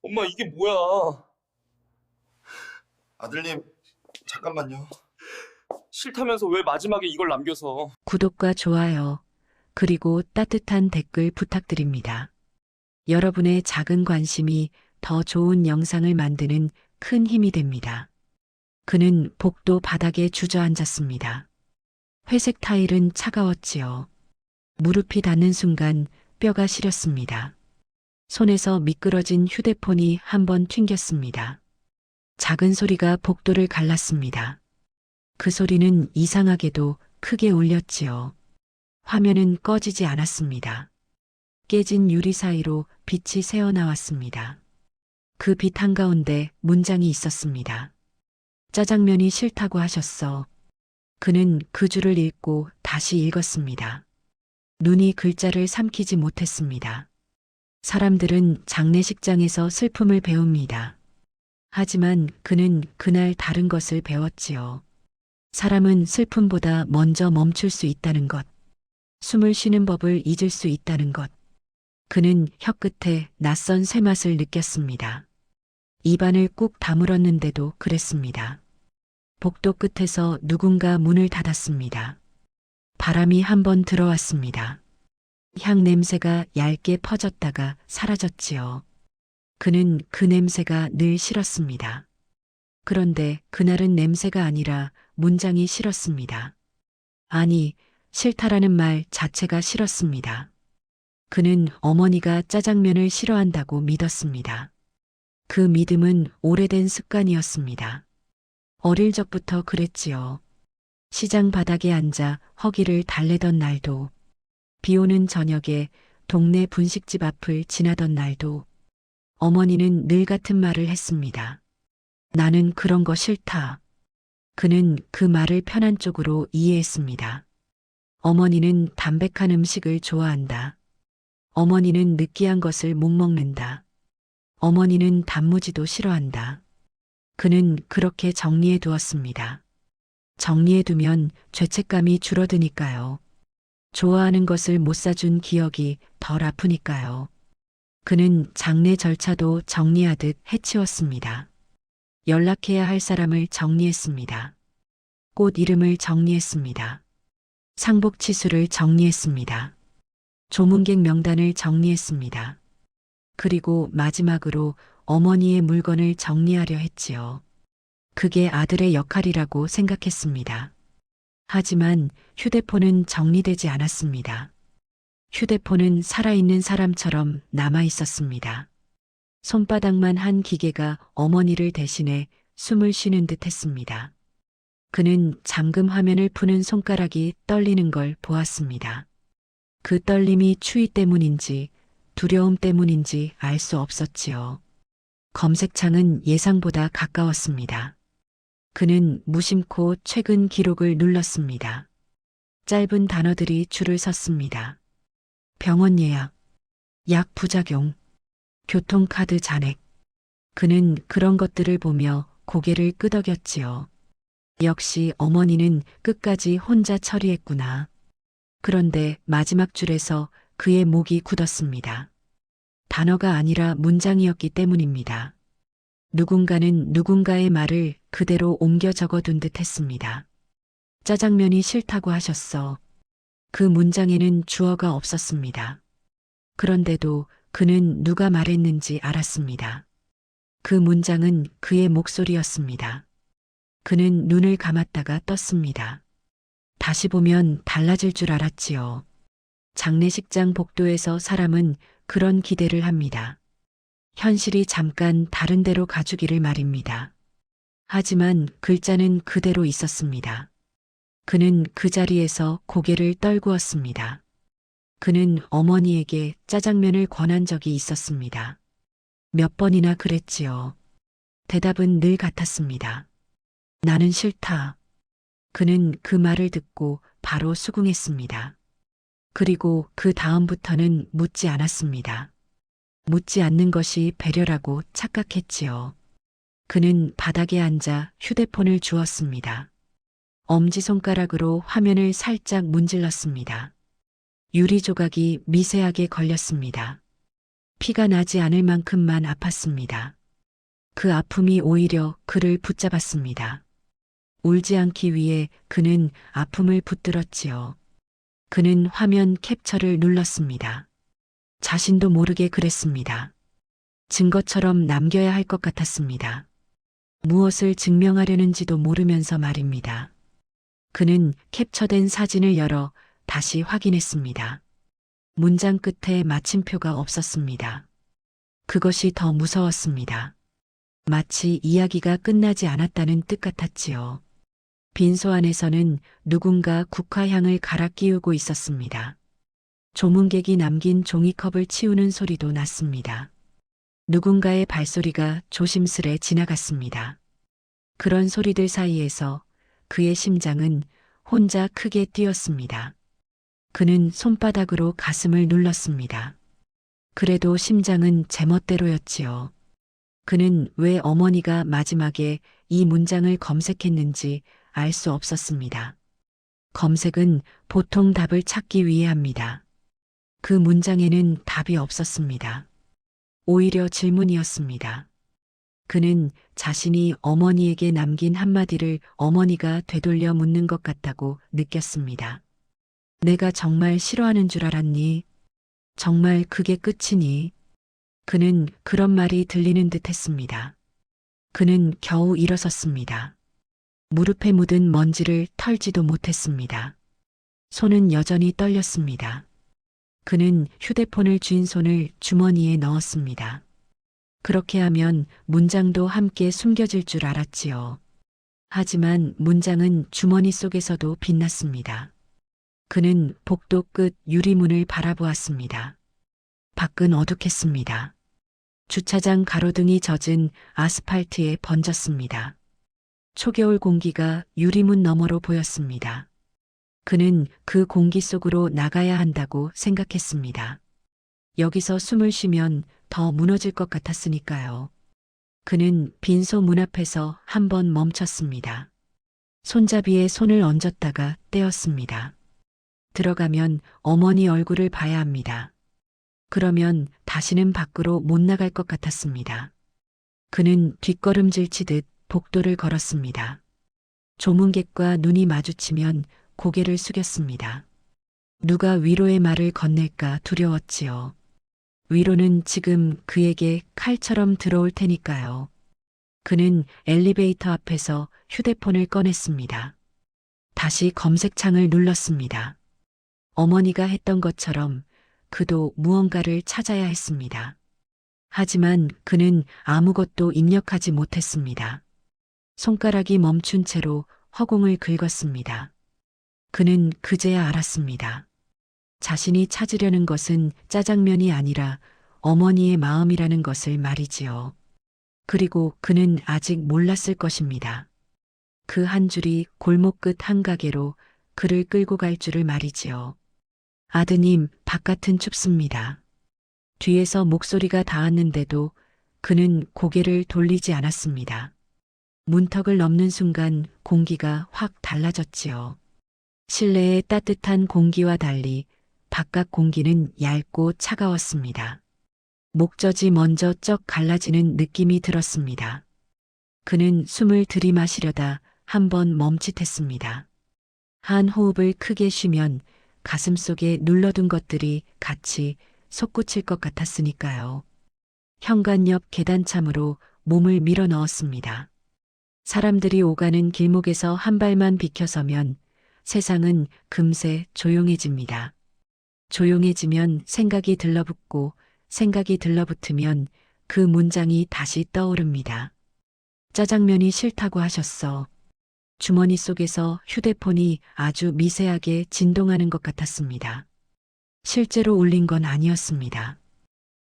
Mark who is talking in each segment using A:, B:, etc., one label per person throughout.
A: 엄마, 이게 뭐야?
B: 아들님, 잠깐만요.
A: 싫다면서 왜 마지막에 이걸 남겨서.
C: 구독과 좋아요, 그리고 따뜻한 댓글 부탁드립니다. 여러분의 작은 관심이 더 좋은 영상을 만드는 큰 힘이 됩니다. 그는 복도 바닥에 주저앉았습니다. 회색 타일은 차가웠지요. 무릎이 닿는 순간 뼈가 시렸습니다. 손에서 미끄러진 휴대폰이 한 번 튕겼습니다. 작은 소리가 복도를 갈랐습니다. 그 소리는 이상하게도 크게 울렸지요. 화면은 꺼지지 않았습니다. 깨진 유리 사이로 빛이 새어나왔습니다. 그 빛 한가운데 문장이 있었습니다. 짜장면이 싫다고 하셨어. 그는 그 줄을 읽고 다시 읽었습니다. 눈이 글자를 삼키지 못했습니다. 사람들은 장례식장에서 슬픔을 배웁니다. 하지만 그는 그날 다른 것을 배웠지요. 사람은 슬픔보다 먼저 멈출 수 있다는 것, 숨을 쉬는 법을 잊을 수 있다는 것. 그는 혀끝에 낯선 쇠맛을 느꼈습니다. 입안을 꾹 다물었는데도 그랬습니다. 복도 끝에서 누군가 문을 닫았습니다. 바람이 한 번 들어왔습니다. 향 냄새가 얇게 퍼졌다가 사라졌지요. 그는 그 냄새가 늘 싫었습니다. 그런데 그날은 냄새가 아니라 문장이 싫었습니다. 아니, 싫다라는 말 자체가 싫었습니다. 그는 어머니가 짜장면을 싫어한다고 믿었습니다. 그 믿음은 오래된 습관이었습니다. 어릴 적부터 그랬지요. 시장 바닥에 앉아 허기를 달래던 날도, 비 오는 저녁에 동네 분식집 앞을 지나던 날도, 어머니는 늘 같은 말을 했습니다. 나는 그런 거 싫다. 그는 그 말을 편한 쪽으로 이해했습니다. 어머니는 담백한 음식을 좋아한다. 어머니는 느끼한 것을 못 먹는다. 어머니는 단무지도 싫어한다. 그는 그렇게 정리해 두었습니다. 정리해 두면 죄책감이 줄어드니까요. 좋아하는 것을 못 사준 기억이 덜 아프니까요. 그는 장례 절차도 정리하듯 해치웠습니다. 연락해야 할 사람을 정리했습니다. 꽃 이름을 정리했습니다. 상복 치수를 정리했습니다. 조문객 명단을 정리했습니다. 그리고 마지막으로 어머니의 물건을 정리하려 했지요. 그게 아들의 역할이라고 생각했습니다. 하지만 휴대폰은 정리되지 않았습니다. 휴대폰은 살아있는 사람처럼 남아 있었습니다. 손바닥만 한 기계가 어머니를 대신해 숨을 쉬는 듯 했습니다. 그는 잠금 화면을 푸는 손가락이 떨리는 걸 보았습니다. 그 떨림이 추위 때문인지 두려움 때문인지 알 수 없었지요. 검색창은 예상보다 가까웠습니다. 그는 무심코 최근 기록을 눌렀습니다. 짧은 단어들이 줄을 섰습니다. 병원 예약, 약 부작용, 교통카드 잔액. 그는 그런 것들을 보며 고개를 끄덕였지요. 역시 어머니는 끝까지 혼자 처리했구나. 그런데 마지막 줄에서 그의 목이 굳었습니다. 단어가 아니라 문장이었기 때문입니다. 누군가는 누군가의 말을 그대로 옮겨 적어둔 듯 했습니다. 짜장면이 싫다고 하셨어. 그 문장에는 주어가 없었습니다. 그런데도 그는 누가 말했는지 알았습니다. 그 문장은 그의 목소리였습니다. 그는 눈을 감았다가 떴습니다. 다시 보면 달라질 줄 알았지요. 장례식장 복도에서 사람은 그런 기대를 합니다. 현실이 잠깐 다른 데로 가주기를 말입니다. 하지만 글자는 그대로 있었습니다. 그는 그 자리에서 고개를 떨구었습니다. 그는 어머니에게 짜장면을 권한 적이 있었습니다. 몇 번이나 그랬지요. 대답은 늘 같았습니다. 나는 싫다. 그는 그 말을 듣고 바로 수긍했습니다. 그리고 그 다음부터는 묻지 않았습니다. 묻지 않는 것이 배려라고 착각했지요. 그는 바닥에 앉아 휴대폰을 주었습니다. 엄지손가락으로 화면을 살짝 문질렀습니다. 유리 조각이 미세하게 걸렸습니다. 피가 나지 않을 만큼만 아팠습니다. 그 아픔이 오히려 그를 붙잡았습니다. 울지 않기 위해 그는 아픔을 붙들었지요. 그는 화면 캡처를 눌렀습니다. 자신도 모르게 그랬습니다. 증거처럼 남겨야 할 것 같았습니다. 무엇을 증명하려는지도 모르면서 말입니다. 그는 캡처된 사진을 열어 다시 확인했습니다. 문장 끝에 마침표가 없었습니다. 그것이 더 무서웠습니다. 마치 이야기가 끝나지 않았다는 뜻 같았지요. 빈소 안에서는 누군가 국화향을 갈아 끼우고 있었습니다. 조문객이 남긴 종이컵을 치우는 소리도 났습니다. 누군가의 발소리가 조심스레 지나갔습니다. 그런 소리들 사이에서 그의 심장은 혼자 크게 뛰었습니다. 그는 손바닥으로 가슴을 눌렀습니다. 그래도 심장은 제멋대로였지요. 그는 왜 어머니가 마지막에 이 문장을 검색했는지 알 수 없었습니다. 검색은 보통 답을 찾기 위해 합니다. 그 문장에는 답이 없었습니다. 오히려 질문이었습니다. 그는 자신이 어머니에게 남긴 한마디를 어머니가 되돌려 묻는 것 같다고 느꼈습니다. 내가 정말 싫어하는 줄 알았니? 정말 그게 끝이니? 그는 그런 말이 들리는 듯 했습니다. 그는 겨우 일어섰습니다. 무릎에 묻은 먼지를 털지도 못했습니다. 손은 여전히 떨렸습니다. 그는 휴대폰을 쥔 손을 주머니에 넣었습니다. 그렇게 하면 문장도 함께 숨겨질 줄 알았지요. 하지만 문장은 주머니 속에서도 빛났습니다. 그는 복도 끝 유리문을 바라보았습니다. 밖은 어둑했습니다. 주차장 가로등이 젖은 아스팔트에 번졌습니다. 초겨울 공기가 유리문 너머로 보였습니다. 그는 그 공기 속으로 나가야 한다고 생각했습니다. 여기서 숨을 쉬면 더 무너질 것 같았으니까요. 그는 빈소 문 앞에서 한 번 멈췄습니다. 손잡이에 손을 얹었다가 떼었습니다. 들어가면 어머니 얼굴을 봐야 합니다. 그러면 다시는 밖으로 못 나갈 것 같았습니다. 그는 뒷걸음질 치듯 복도를 걸었습니다. 조문객과 눈이 마주치면 고개를 숙였습니다. 누가 위로의 말을 건넬까 두려웠지요. 위로는 지금 그에게 칼처럼 들어올 테니까요. 그는 엘리베이터 앞에서 휴대폰을 꺼냈습니다. 다시 검색창을 눌렀습니다. 어머니가 했던 것처럼 그도 무언가를 찾아야 했습니다. 하지만 그는 아무것도 입력하지 못했습니다. 손가락이 멈춘 채로 허공을 긁었습니다. 그는 그제야 알았습니다. 자신이 찾으려는 것은 짜장면이 아니라 어머니의 마음이라는 것을 말이지요. 그리고 그는 아직 몰랐을 것입니다. 그 한 줄이 골목 끝 한 가게로 그를 끌고 갈 줄을 말이지요. 아드님, 바깥은 춥습니다. 뒤에서 목소리가 닿았는데도 그는 고개를 돌리지 않았습니다. 문턱을 넘는 순간 공기가 확 달라졌지요. 실내의 따뜻한 공기와 달리 바깥 공기는 얇고 차가웠습니다. 목젖이 먼저 쩍 갈라지는 느낌이 들었습니다. 그는 숨을 들이마시려다 한 번 멈칫했습니다. 한 호흡을 크게 쉬면 가슴속에 눌러둔 것들이 같이 솟구칠 것 같았으니까요. 현관 옆 계단참으로 몸을 밀어 넣었습니다. 사람들이 오가는 길목에서 한 발만 비켜서면 세상은 금세 조용해집니다. 조용해지면 생각이 들러붙고 생각이 들러붙으면 그 문장이 다시 떠오릅니다. 짜장면이 싫다고 하셨어. 주머니 속에서 휴대폰이 아주 미세하게 진동하는 것 같았습니다. 실제로 울린 건 아니었습니다.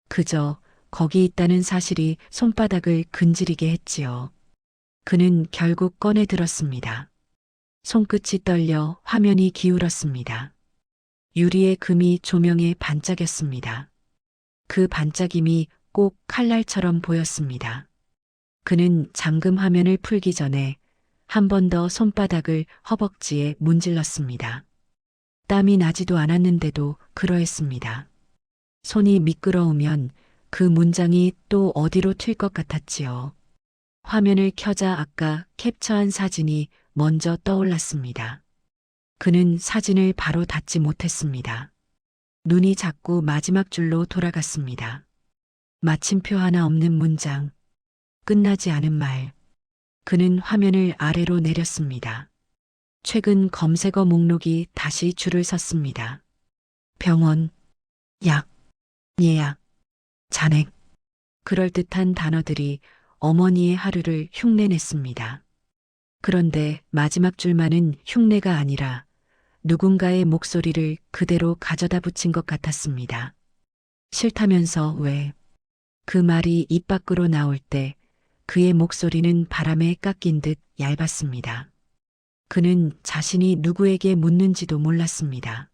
C: 그저 거기 있다는 사실이 손바닥을 근지르게 했지요. 그는 결국 꺼내 들었습니다. 손끝이 떨려 화면이 기울었습니다. 유리의 금이 조명에 반짝였습니다. 그 반짝임이 꼭 칼날처럼 보였습니다. 그는 잠금 화면을 풀기 전에 한 번 더 손바닥을 허벅지에 문질렀습니다. 땀이 나지도 않았는데도 그러했습니다. 손이 미끄러우면 그 문장이 또 어디로 튈 것 같았지요. 화면을 켜자 아까 캡처한 사진이 먼저 떠올랐습니다. 그는 사진을 바로 닫지 못했습니다. 눈이 자꾸 마지막 줄로 돌아갔습니다. 마침표 하나 없는 문장, 끝나지 않은 말. 그는 화면을 아래로 내렸습니다. 최근 검색어 목록이 다시 줄을 섰습니다. 병원, 약, 예약, 잔액. 그럴듯한 단어들이 어머니의 하루를 흉내냈습니다. 그런데 마지막 줄만은 흉내가 아니라 누군가의 목소리를 그대로 가져다 붙인 것 같았습니다. 싫다면서 왜? 그 말이 입 밖으로 나올 때 그의 목소리는 바람에 깎인 듯 얇았습니다. 그는 자신이 누구에게 묻는지도 몰랐습니다.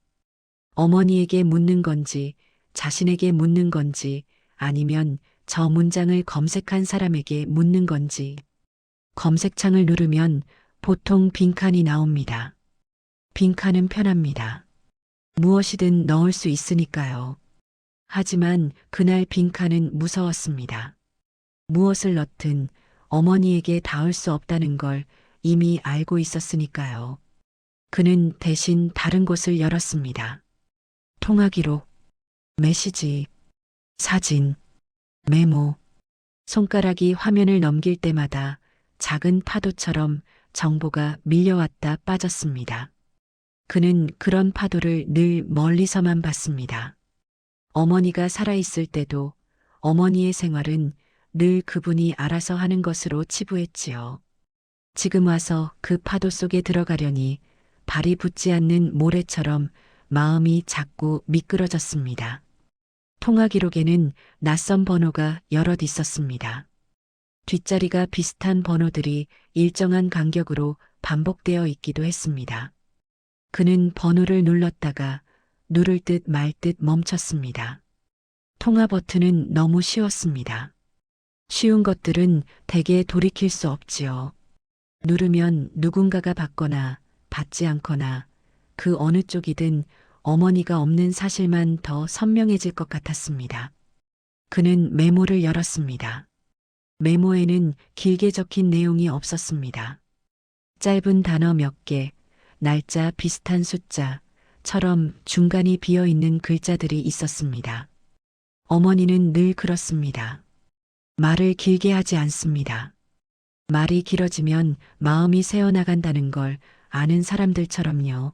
C: 어머니에게 묻는 건지, 자신에게 묻는 건지, 아니면 저 문장을 검색한 사람에게 묻는 건지. 검색창을 누르면 보통 빈칸이 나옵니다. 빈칸은 편합니다. 무엇이든 넣을 수 있으니까요. 하지만 그날 빈칸은 무서웠습니다. 무엇을 넣든 어머니에게 닿을 수 없다는 걸 이미 알고 있었으니까요. 그는 대신 다른 곳을 열었습니다. 통화 기록, 메시지, 사진, 메모. 손가락이 화면을 넘길 때마다 작은 파도처럼 정보가 밀려왔다 빠졌습니다. 그는 그런 파도를 늘 멀리서만 봤습니다. 어머니가 살아있을 때도 어머니의 생활은 늘 그분이 알아서 하는 것으로 치부했지요. 지금 와서 그 파도 속에 들어가려니 발이 붙지 않는 모래처럼 마음이 자꾸 미끄러졌습니다. 통화 기록에는 낯선 번호가 여럿 있었습니다. 뒷자리가 비슷한 번호들이 일정한 간격으로 반복되어 있기도 했습니다. 그는 번호를 눌렀다가 누를 듯 말 듯 멈췄습니다. 통화 버튼은 너무 쉬웠습니다. 쉬운 것들은 대개 돌이킬 수 없지요. 누르면 누군가가 받거나 받지 않거나 그 어느 쪽이든 어머니가 없는 사실만 더 선명해질 것 같았습니다. 그는 메모를 열었습니다. 메모에는 길게 적힌 내용이 없었습니다. 짧은 단어 몇 개, 날짜 비슷한 숫자처럼 중간이 비어 있는 글자들이 있었습니다. 어머니는 늘 그렇습니다. 말을 길게 하지 않습니다. 말이 길어지면 마음이 새어나간다는 걸 아는 사람들처럼요.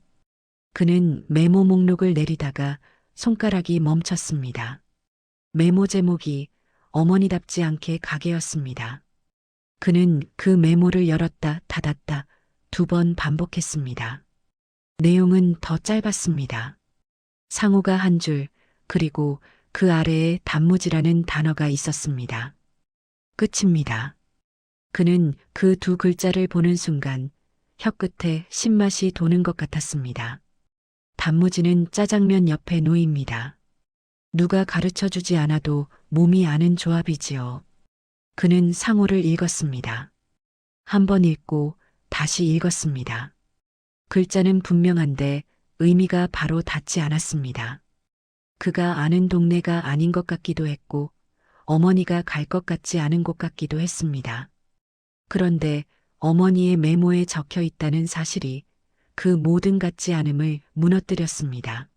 C: 그는 메모 목록을 내리다가 손가락이 멈췄습니다. 메모 제목이 어머니답지 않게 가게였습니다. 그는 그 메모를 열었다 닫았다 2번 반복했습니다. 내용은 더 짧았습니다. 상호가 한 줄, 그리고 그 아래에 단무지라는 단어가 있었습니다. 끝입니다. 그는 그 2글자를 보는 순간 혀끝에 신맛이 도는 것 같았습니다. 단무지는 짜장면 옆에 놓입니다. 누가 가르쳐 주지 않아도 몸이 아는 조합이지요. 그는 상호를 읽었습니다. 한 번 읽고 다시 읽었습니다. 글자는 분명한데 의미가 바로 닿지 않았습니다. 그가 아는 동네가 아닌 것 같기도 했고 어머니가 갈 것 같지 않은 곳 같기도 했습니다. 그런데 어머니의 메모에 적혀 있다는 사실이 그 모든 같지 않음을 무너뜨렸습니다.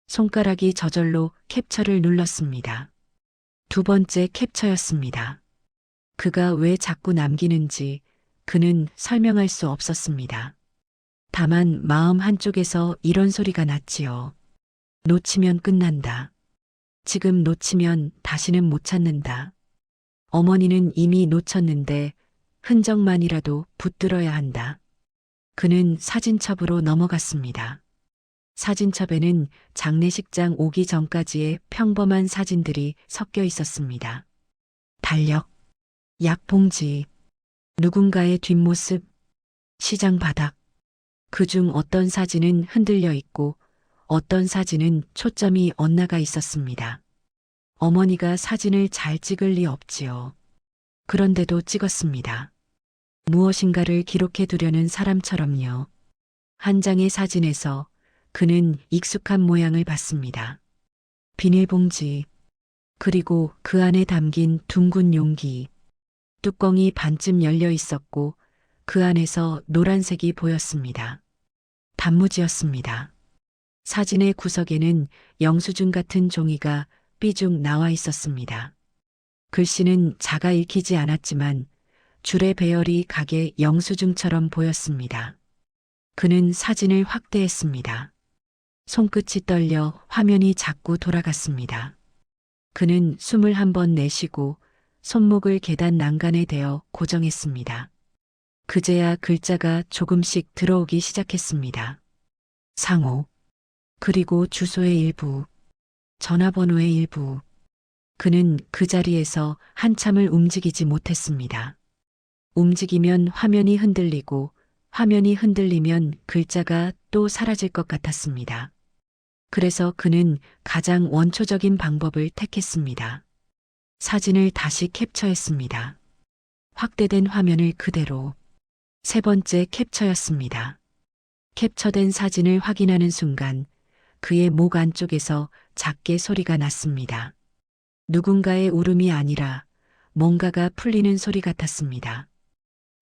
C: 손가락이 저절로 캡처를 눌렀습니다. 2번째 캡처였습니다. 그가 왜 자꾸 남기는지 그는 설명할 수 없었습니다. 다만 마음 한쪽에서 이런 소리가 났지요. 놓치면 끝난다. 지금 놓치면 다시는 못 찾는다. 어머니는 이미 놓쳤는데 흔적만이라도 붙들어야 한다. 그는 사진첩으로 넘어갔습니다. 사진첩에는 장례식장 오기 전까지의 평범한 사진들이 섞여 있었습니다. 달력, 약봉지, 누군가의 뒷모습, 시장 바닥. 그중 어떤 사진은 흔들려 있고 어떤 사진은 초점이 엇나가 있었습니다. 어머니가 사진을 잘 찍을 리 없지요. 그런데도 찍었습니다. 무엇인가를 기록해 두려는 사람처럼요. 한 장의 사진에서 그는 익숙한 모양을 봤습니다. 비닐봉지, 그리고 그 안에 담긴 둥근 용기. 뚜껑이 반쯤 열려 있었고 그 안에서 노란색이 보였습니다. 단무지였습니다. 사진의 구석에는 영수증 같은 종이가 삐죽 나와 있었습니다. 글씨는 작아 읽히지 않았지만 줄의 배열이 가게 영수증처럼 보였습니다. 그는 사진을 확대했습니다. 손끝이 떨려 화면이 자꾸 돌아갔습니다. 그는 숨을 한 번 내쉬고 손목을 계단 난간에 대어 고정했습니다. 그제야 글자가 조금씩 들어오기 시작했습니다. 상호, 그리고 주소의 일부, 전화번호의 일부. 그는 그 자리에서 한참을 움직이지 못했습니다. 움직이면 화면이 흔들리고 화면이 흔들리면 글자가 또 사라질 것 같았습니다. 그래서 그는 가장 원초적인 방법을 택했습니다. 사진을 다시 캡처했습니다. 확대된 화면을 그대로. 세 번째 캡처였습니다. 캡처된 사진을 확인하는 순간 그의 목 안쪽에서 작게 소리가 났습니다. 누군가의 울음이 아니라 뭔가가 풀리는 소리 같았습니다.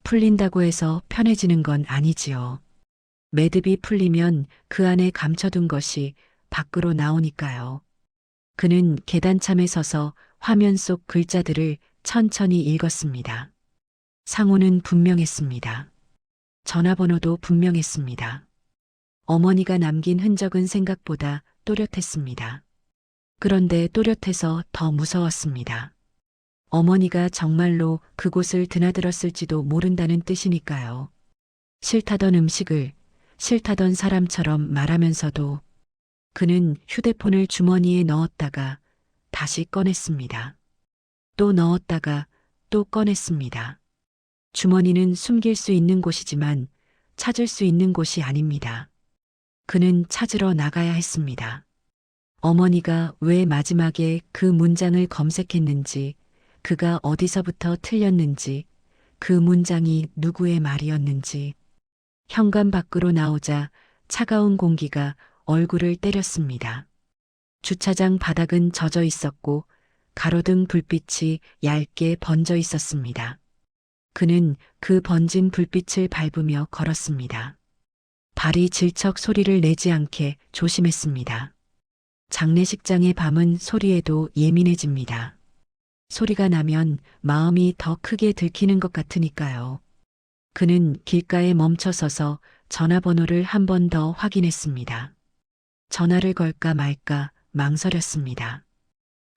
C: 풀린다고 해서 편해지는 건 아니지요. 매듭이 풀리면 그 안에 감춰둔 것이 밖으로 나오니까요. 그는 계단참에 서서 화면 속 글자들을 천천히 읽었습니다. 상호는 분명했습니다. 전화번호도 분명했습니다. 어머니가 남긴 흔적은 생각보다 또렷했습니다. 그런데 또렷해서 더 무서웠습니다. 어머니가 정말로 그곳을 드나들었을지도 모른다는 뜻이니까요. 싫다던 음식을 싫다던 사람처럼 말하면서도 그는 휴대폰을 주머니에 넣었다가 다시 꺼냈습니다. 또 넣었다가 또 꺼냈습니다. 주머니는 숨길 수 있는 곳이지만 찾을 수 있는 곳이 아닙니다. 그는 찾으러 나가야 했습니다. 어머니가 왜 마지막에 그 문장을 검색했는지, 그가 어디서부터 틀렸는지, 그 문장이 누구의 말이었는지. 현관 밖으로 나오자 차가운 공기가 얼굴을 때렸습니다. 주차장 바닥은 젖어 있었고 가로등 불빛이 얇게 번져 있었습니다. 그는 그 번진 불빛을 밟으며 걸었습니다. 발이 질척 소리를 내지 않게 조심했습니다. 장례식장의 밤은 소리에도 예민해집니다. 소리가 나면 마음이 더 크게 들키는 것 같으니까요. 그는 길가에 멈춰서서 전화번호를 한 번 더 확인했습니다. 전화를 걸까 말까 망설였습니다.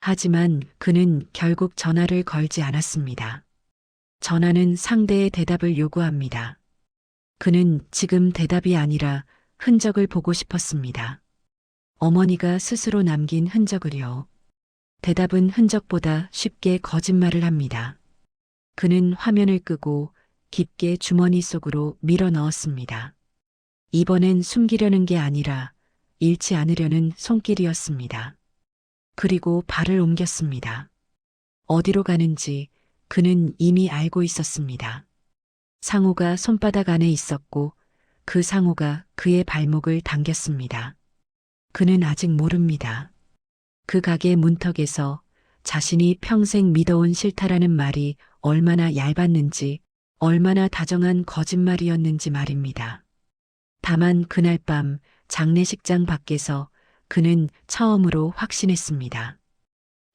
C: 하지만 그는 결국 전화를 걸지 않았습니다. 전화는 상대의 대답을 요구합니다. 그는 지금 대답이 아니라 흔적을 보고 싶었습니다. 어머니가 스스로 남긴 흔적을요. 대답은 흔적보다 쉽게 거짓말을 합니다. 그는 화면을 끄고 깊게 주머니 속으로 밀어 넣었습니다. 이번엔 숨기려는 게 아니라 잃지 않으려는 손길이었습니다. 그리고 발을 옮겼습니다. 어디로 가는지 그는 이미 알고 있었습니다. 상호가 손바닥 안에 있었고 그 상호가 그의 발목을 당겼습니다. 그는 아직 모릅니다. 그 가게 문턱에서 자신이 평생 믿어온 싫다라는 말이 얼마나 얇았는지, 얼마나 다정한 거짓말이었는지 말입니다. 다만 그날 밤 장례식장 밖에서 그는 처음으로 확신했습니다.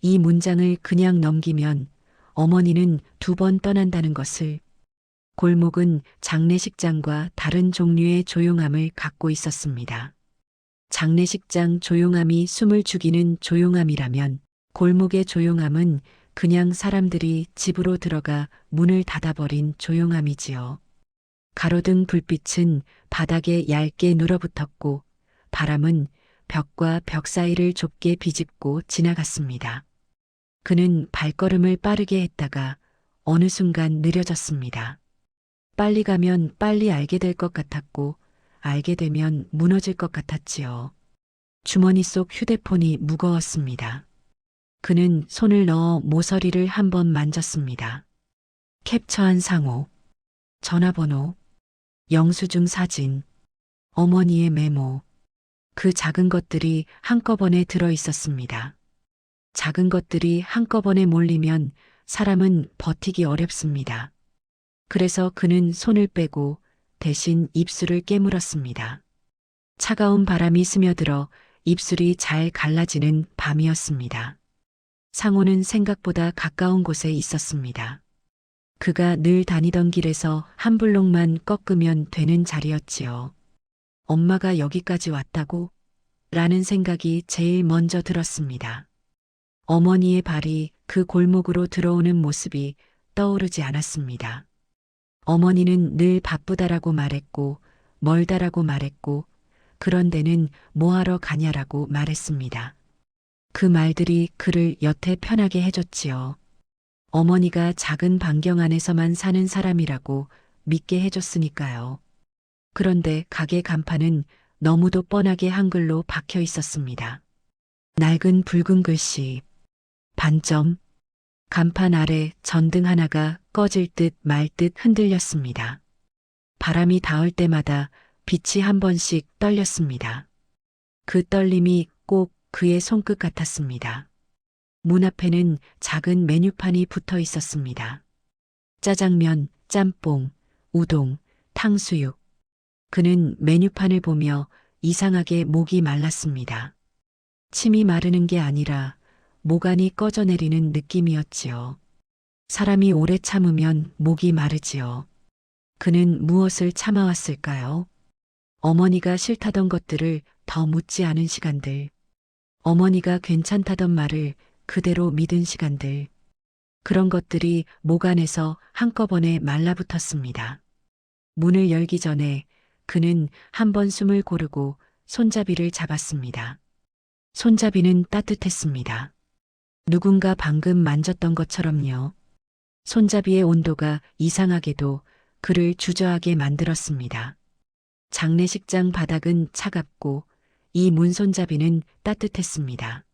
C: 이 문장을 그냥 넘기면 어머니는 2번 떠난다는 것을. 골목은 장례식장과 다른 종류의 조용함을 갖고 있었습니다. 장례식장 조용함이 숨을 죽이는 조용함이라면 골목의 조용함은 그냥 사람들이 집으로 들어가 문을 닫아버린 조용함이지요. 가로등 불빛은 바닥에 얇게 눌어붙었고 바람은 벽과 벽 사이를 좁게 비집고 지나갔습니다. 그는 발걸음을 빠르게 했다가 어느 순간 느려졌습니다. 빨리 가면 빨리 알게 될 것 같았고 알게 되면 무너질 것 같았지요. 주머니 속 휴대폰이 무거웠습니다. 그는 손을 넣어 모서리를 한번 만졌습니다. 캡처한 상호, 전화번호, 영수증 사진, 어머니의 메모. 그 작은 것들이 한꺼번에 들어 있었습니다. 작은 것들이 한꺼번에 몰리면 사람은 버티기 어렵습니다. 그래서 그는 손을 빼고 대신 입술을 깨물었습니다. 차가운 바람이 스며들어 입술이 잘 갈라지는 밤이었습니다. 상호는 생각보다 가까운 곳에 있었습니다. 그가 늘 다니던 길에서 한 블록만 꺾으면 되는 자리였지요. 엄마가 여기까지 왔다고? 라는 생각이 제일 먼저 들었습니다. 어머니의 발이 그 골목으로 들어오는 모습이 떠오르지 않았습니다. 어머니는 늘 바쁘다라고 말했고, 멀다라고 말했고, 그런 데는 뭐하러 가냐라고 말했습니다. 그 말들이 그를 여태 편하게 해줬지요. 어머니가 작은 반경 안에서만 사는 사람이라고 믿게 해줬으니까요. 그런데 가게 간판은 너무도 뻔하게 한글로 박혀 있었습니다. 낡은 붉은 글씨, 반점, 간판 아래 전등 하나가 꺼질 듯 말 듯 흔들렸습니다. 바람이 닿을 때마다 빛이 한 번씩 떨렸습니다. 그 떨림이 꼭 그의 손끝 같았습니다. 문 앞에는 작은 메뉴판이 붙어 있었습니다. 짜장면, 짬뽕, 우동, 탕수육. 그는 메뉴판을 보며 이상하게 목이 말랐습니다. 침이 마르는 게 아니라 모간이 꺼져내리는 느낌이었지요. 사람이 오래 참으면 목이 마르지요. 그는 무엇을 참아왔을까요? 어머니가 싫다던 것들을 더 묻지 않은 시간들. 어머니가 괜찮다던 말을 그대로 믿은 시간들. 그런 것들이 목 안에서 한꺼번에 말라붙었습니다. 문을 열기 전에 그는 한 번 숨을 고르고 손잡이를 잡았습니다. 손잡이는 따뜻했습니다. 누군가 방금 만졌던 것처럼요. 손잡이의 온도가 이상하게도 그를 주저하게 만들었습니다. 장례식장 바닥은 차갑고 이 문손잡이는 따뜻했습니다.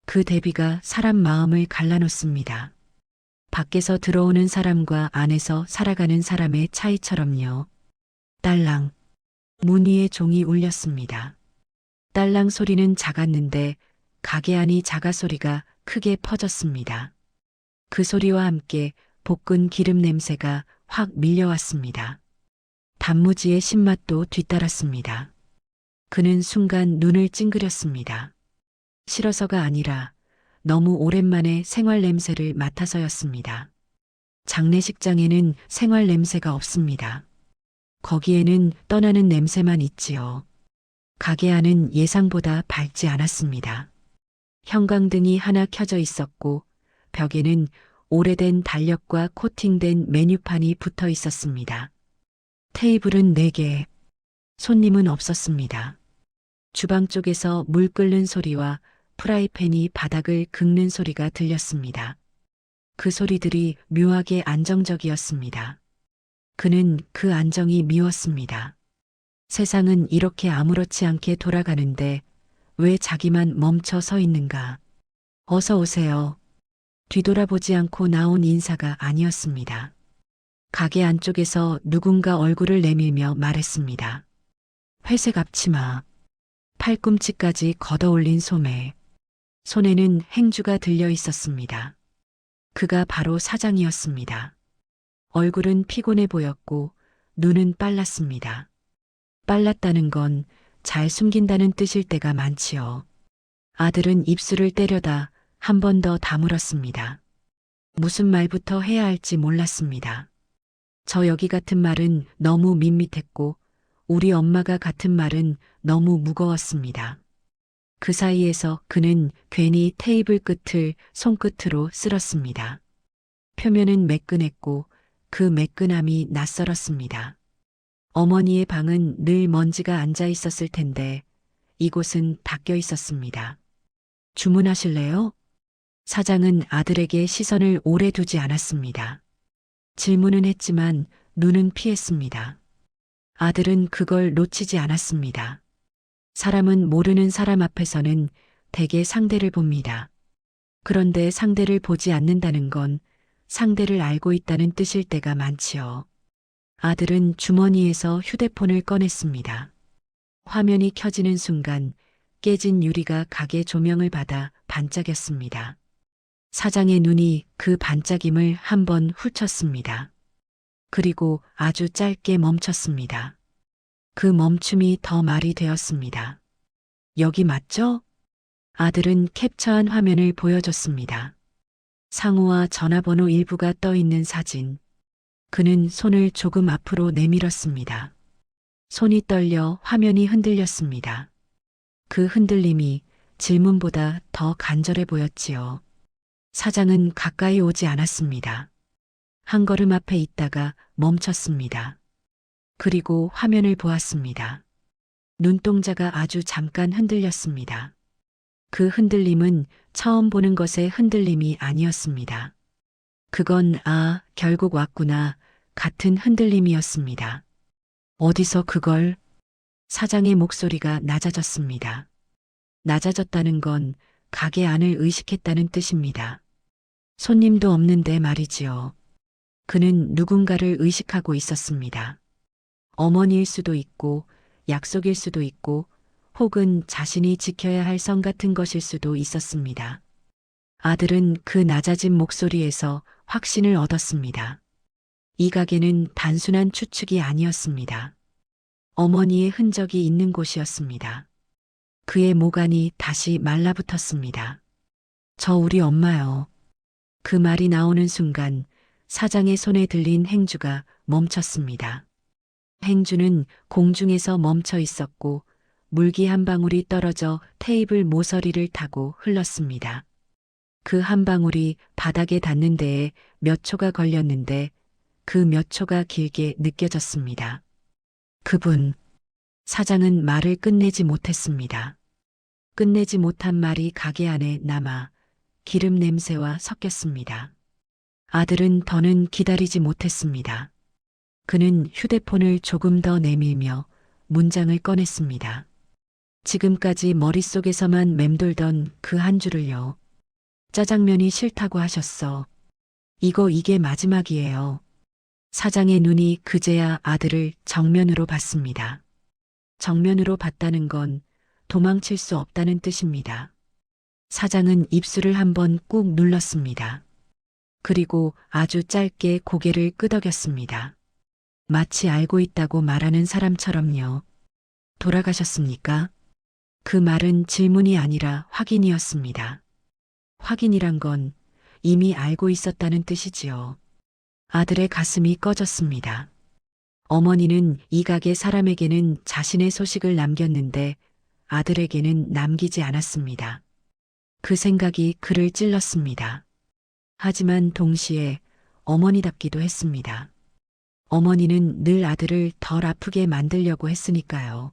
C: 그 대비가 사람 마음을 갈라놓습니다. 밖에서 들어오는 사람과 안에서 살아가는 사람의 차이처럼요. 딸랑. 문 위에 종이 울렸습니다. 딸랑 소리는 작았는데 가게 안이 자가 소리가 크게 퍼졌습니다. 그 소리와 함께 볶은 기름 냄새가 확 밀려왔습니다. 단무지의 신맛도 뒤따랐습니다. 그는 순간 눈을 찡그렸습니다. 싫어서가 아니라 너무 오랜만에 생활 냄새를 맡아서였습니다. 장례식장에는 생활 냄새가 없습니다. 거기에는 떠나는 냄새만 있지요. 가게 안은 예상보다 밝지 않았습니다. 형광등이 하나 켜져 있었고 벽에는 오래된 달력과 코팅된 메뉴판이 붙어 있었습니다. 테이블은 4개, 손님은 없었습니다. 주방 쪽에서 물 끓는 소리와 프라이팬이 바닥을 긁는 소리가 들렸습니다. 그 소리들이 묘하게 안정적이었습니다. 그는 그 안정이 미웠습니다. 세상은 이렇게 아무렇지 않게 돌아가는데 왜 자기만 멈춰 서 있는가? 어서 오세요. 뒤돌아보지 않고 나온 인사가 아니었습니다. 가게 안쪽에서 누군가 얼굴을 내밀며 말했습니다. 회색 앞치마, 팔꿈치까지 걷어올린 소매, 손에는 행주가 들려 있었습니다. 그가 바로 사장이었습니다. 얼굴은 피곤해 보였고 눈은 빨랐습니다. 빨랐다는 건 잘 숨긴다는 뜻일 때가 많지요. 아들은 입술을 때려다 한 번 더 다물었습니다. 무슨 말부터 해야 할지 몰랐습니다. 저 여기 같은 말은 너무 밋밋했고 우리 엄마가 같은 말은 너무 무거웠습니다. 그 사이에서 그는 괜히 테이블 끝을 손끝으로 쓸었습니다. 표면은 매끈했고 그 매끈함이 낯설었습니다. 어머니의 방은 늘 먼지가 앉아 있었을 텐데 이곳은 닦여 있었습니다. 주문하실래요? 사장은 아들에게 시선을 오래 두지 않았습니다. 질문은 했지만 눈은 피했습니다. 아들은 그걸 놓치지 않았습니다. 사람은 모르는 사람 앞에서는 대개 상대를 봅니다. 그런데 상대를 보지 않는다는 건 상대를 알고 있다는 뜻일 때가 많지요. 아들은 주머니에서 휴대폰을 꺼냈습니다. 화면이 켜지는 순간 깨진 유리가 가게 조명을 받아 반짝였습니다. 사장의 눈이 그 반짝임을 한번 훑쳤습니다. 그리고 아주 짧게 멈췄습니다. 그 멈춤이 더 말이 되었습니다. 여기 맞죠? 아들은 캡처한 화면을 보여줬습니다. 상호와 전화번호 일부가 떠 있는 사진. 그는 손을 조금 앞으로 내밀었습니다. 손이 떨려 화면이 흔들렸습니다. 그 흔들림이 질문보다 더 간절해 보였지요. 사장은 가까이 오지 않았습니다. 한 걸음 앞에 있다가 멈췄습니다. 그리고 화면을 보았습니다. 눈동자가 아주 잠깐 흔들렸습니다. 그 흔들림은 처음 보는 것의 흔들림이 아니었습니다. 그건 결국 왔구나 같은 흔들림이었습니다. 어디서 그걸? 사장의 목소리가 낮아졌습니다. 낮아졌다는 건 가게 안을 의식했다는 뜻입니다. 손님도 없는데 말이지요. 그는 누군가를 의식하고 있었습니다. 어머니일 수도 있고 약속일 수도 있고 혹은 자신이 지켜야 할 성 같은 것일 수도 있었습니다. 아들은 그 낮아진 목소리에서 확신을 얻었습니다. 이 가게는 단순한 추측이 아니었습니다. 어머니의 흔적이 있는 곳이었습니다. 그의 모간이 다시 말라붙었습니다. 저 우리 엄마요. 그 말이 나오는 순간 사장의 손에 들린 행주가 멈췄습니다. 행주는 공중에서 멈춰 있었고 물기 한 방울이 떨어져 테이블 모서리를 타고 흘렀습니다. 그 한 방울이 바닥에 닿는 데에 몇 초가 걸렸는데 그 몇 초가 길게 느껴졌습니다. 그분, 사장은 말을 끝내지 못했습니다. 끝내지 못한 말이 가게 안에 남아 기름 냄새와 섞였습니다. 아들은 더는 기다리지 못했습니다. 그는 휴대폰을 조금 더 내밀며 문장을 꺼냈습니다. 지금까지 머릿속에서만 맴돌던 그 한 줄을요. 짜장면이 싫다고 하셨어. 이게 마지막이에요. 사장의 눈이 그제야 아들을 정면으로 봤습니다. 정면으로 봤다는 건 도망칠 수 없다는 뜻입니다. 사장은 입술을 한번 꾹 눌렀습니다. 그리고 아주 짧게 고개를 끄덕였습니다. 마치 알고 있다고 말하는 사람처럼요. 돌아가셨습니까? 그 말은 질문이 아니라 확인이었습니다. 확인이란 건 이미 알고 있었다는 뜻이지요. 아들의 가슴이 꺼졌습니다. 어머니는 이 가게 사람에게는 자신의 소식을 남겼는데 아들에게는 남기지 않았습니다. 그 생각이 그를 찔렀습니다. 하지만 동시에 어머니답기도 했습니다. 어머니는 늘 아들을 덜 아프게 만들려고 했으니까요.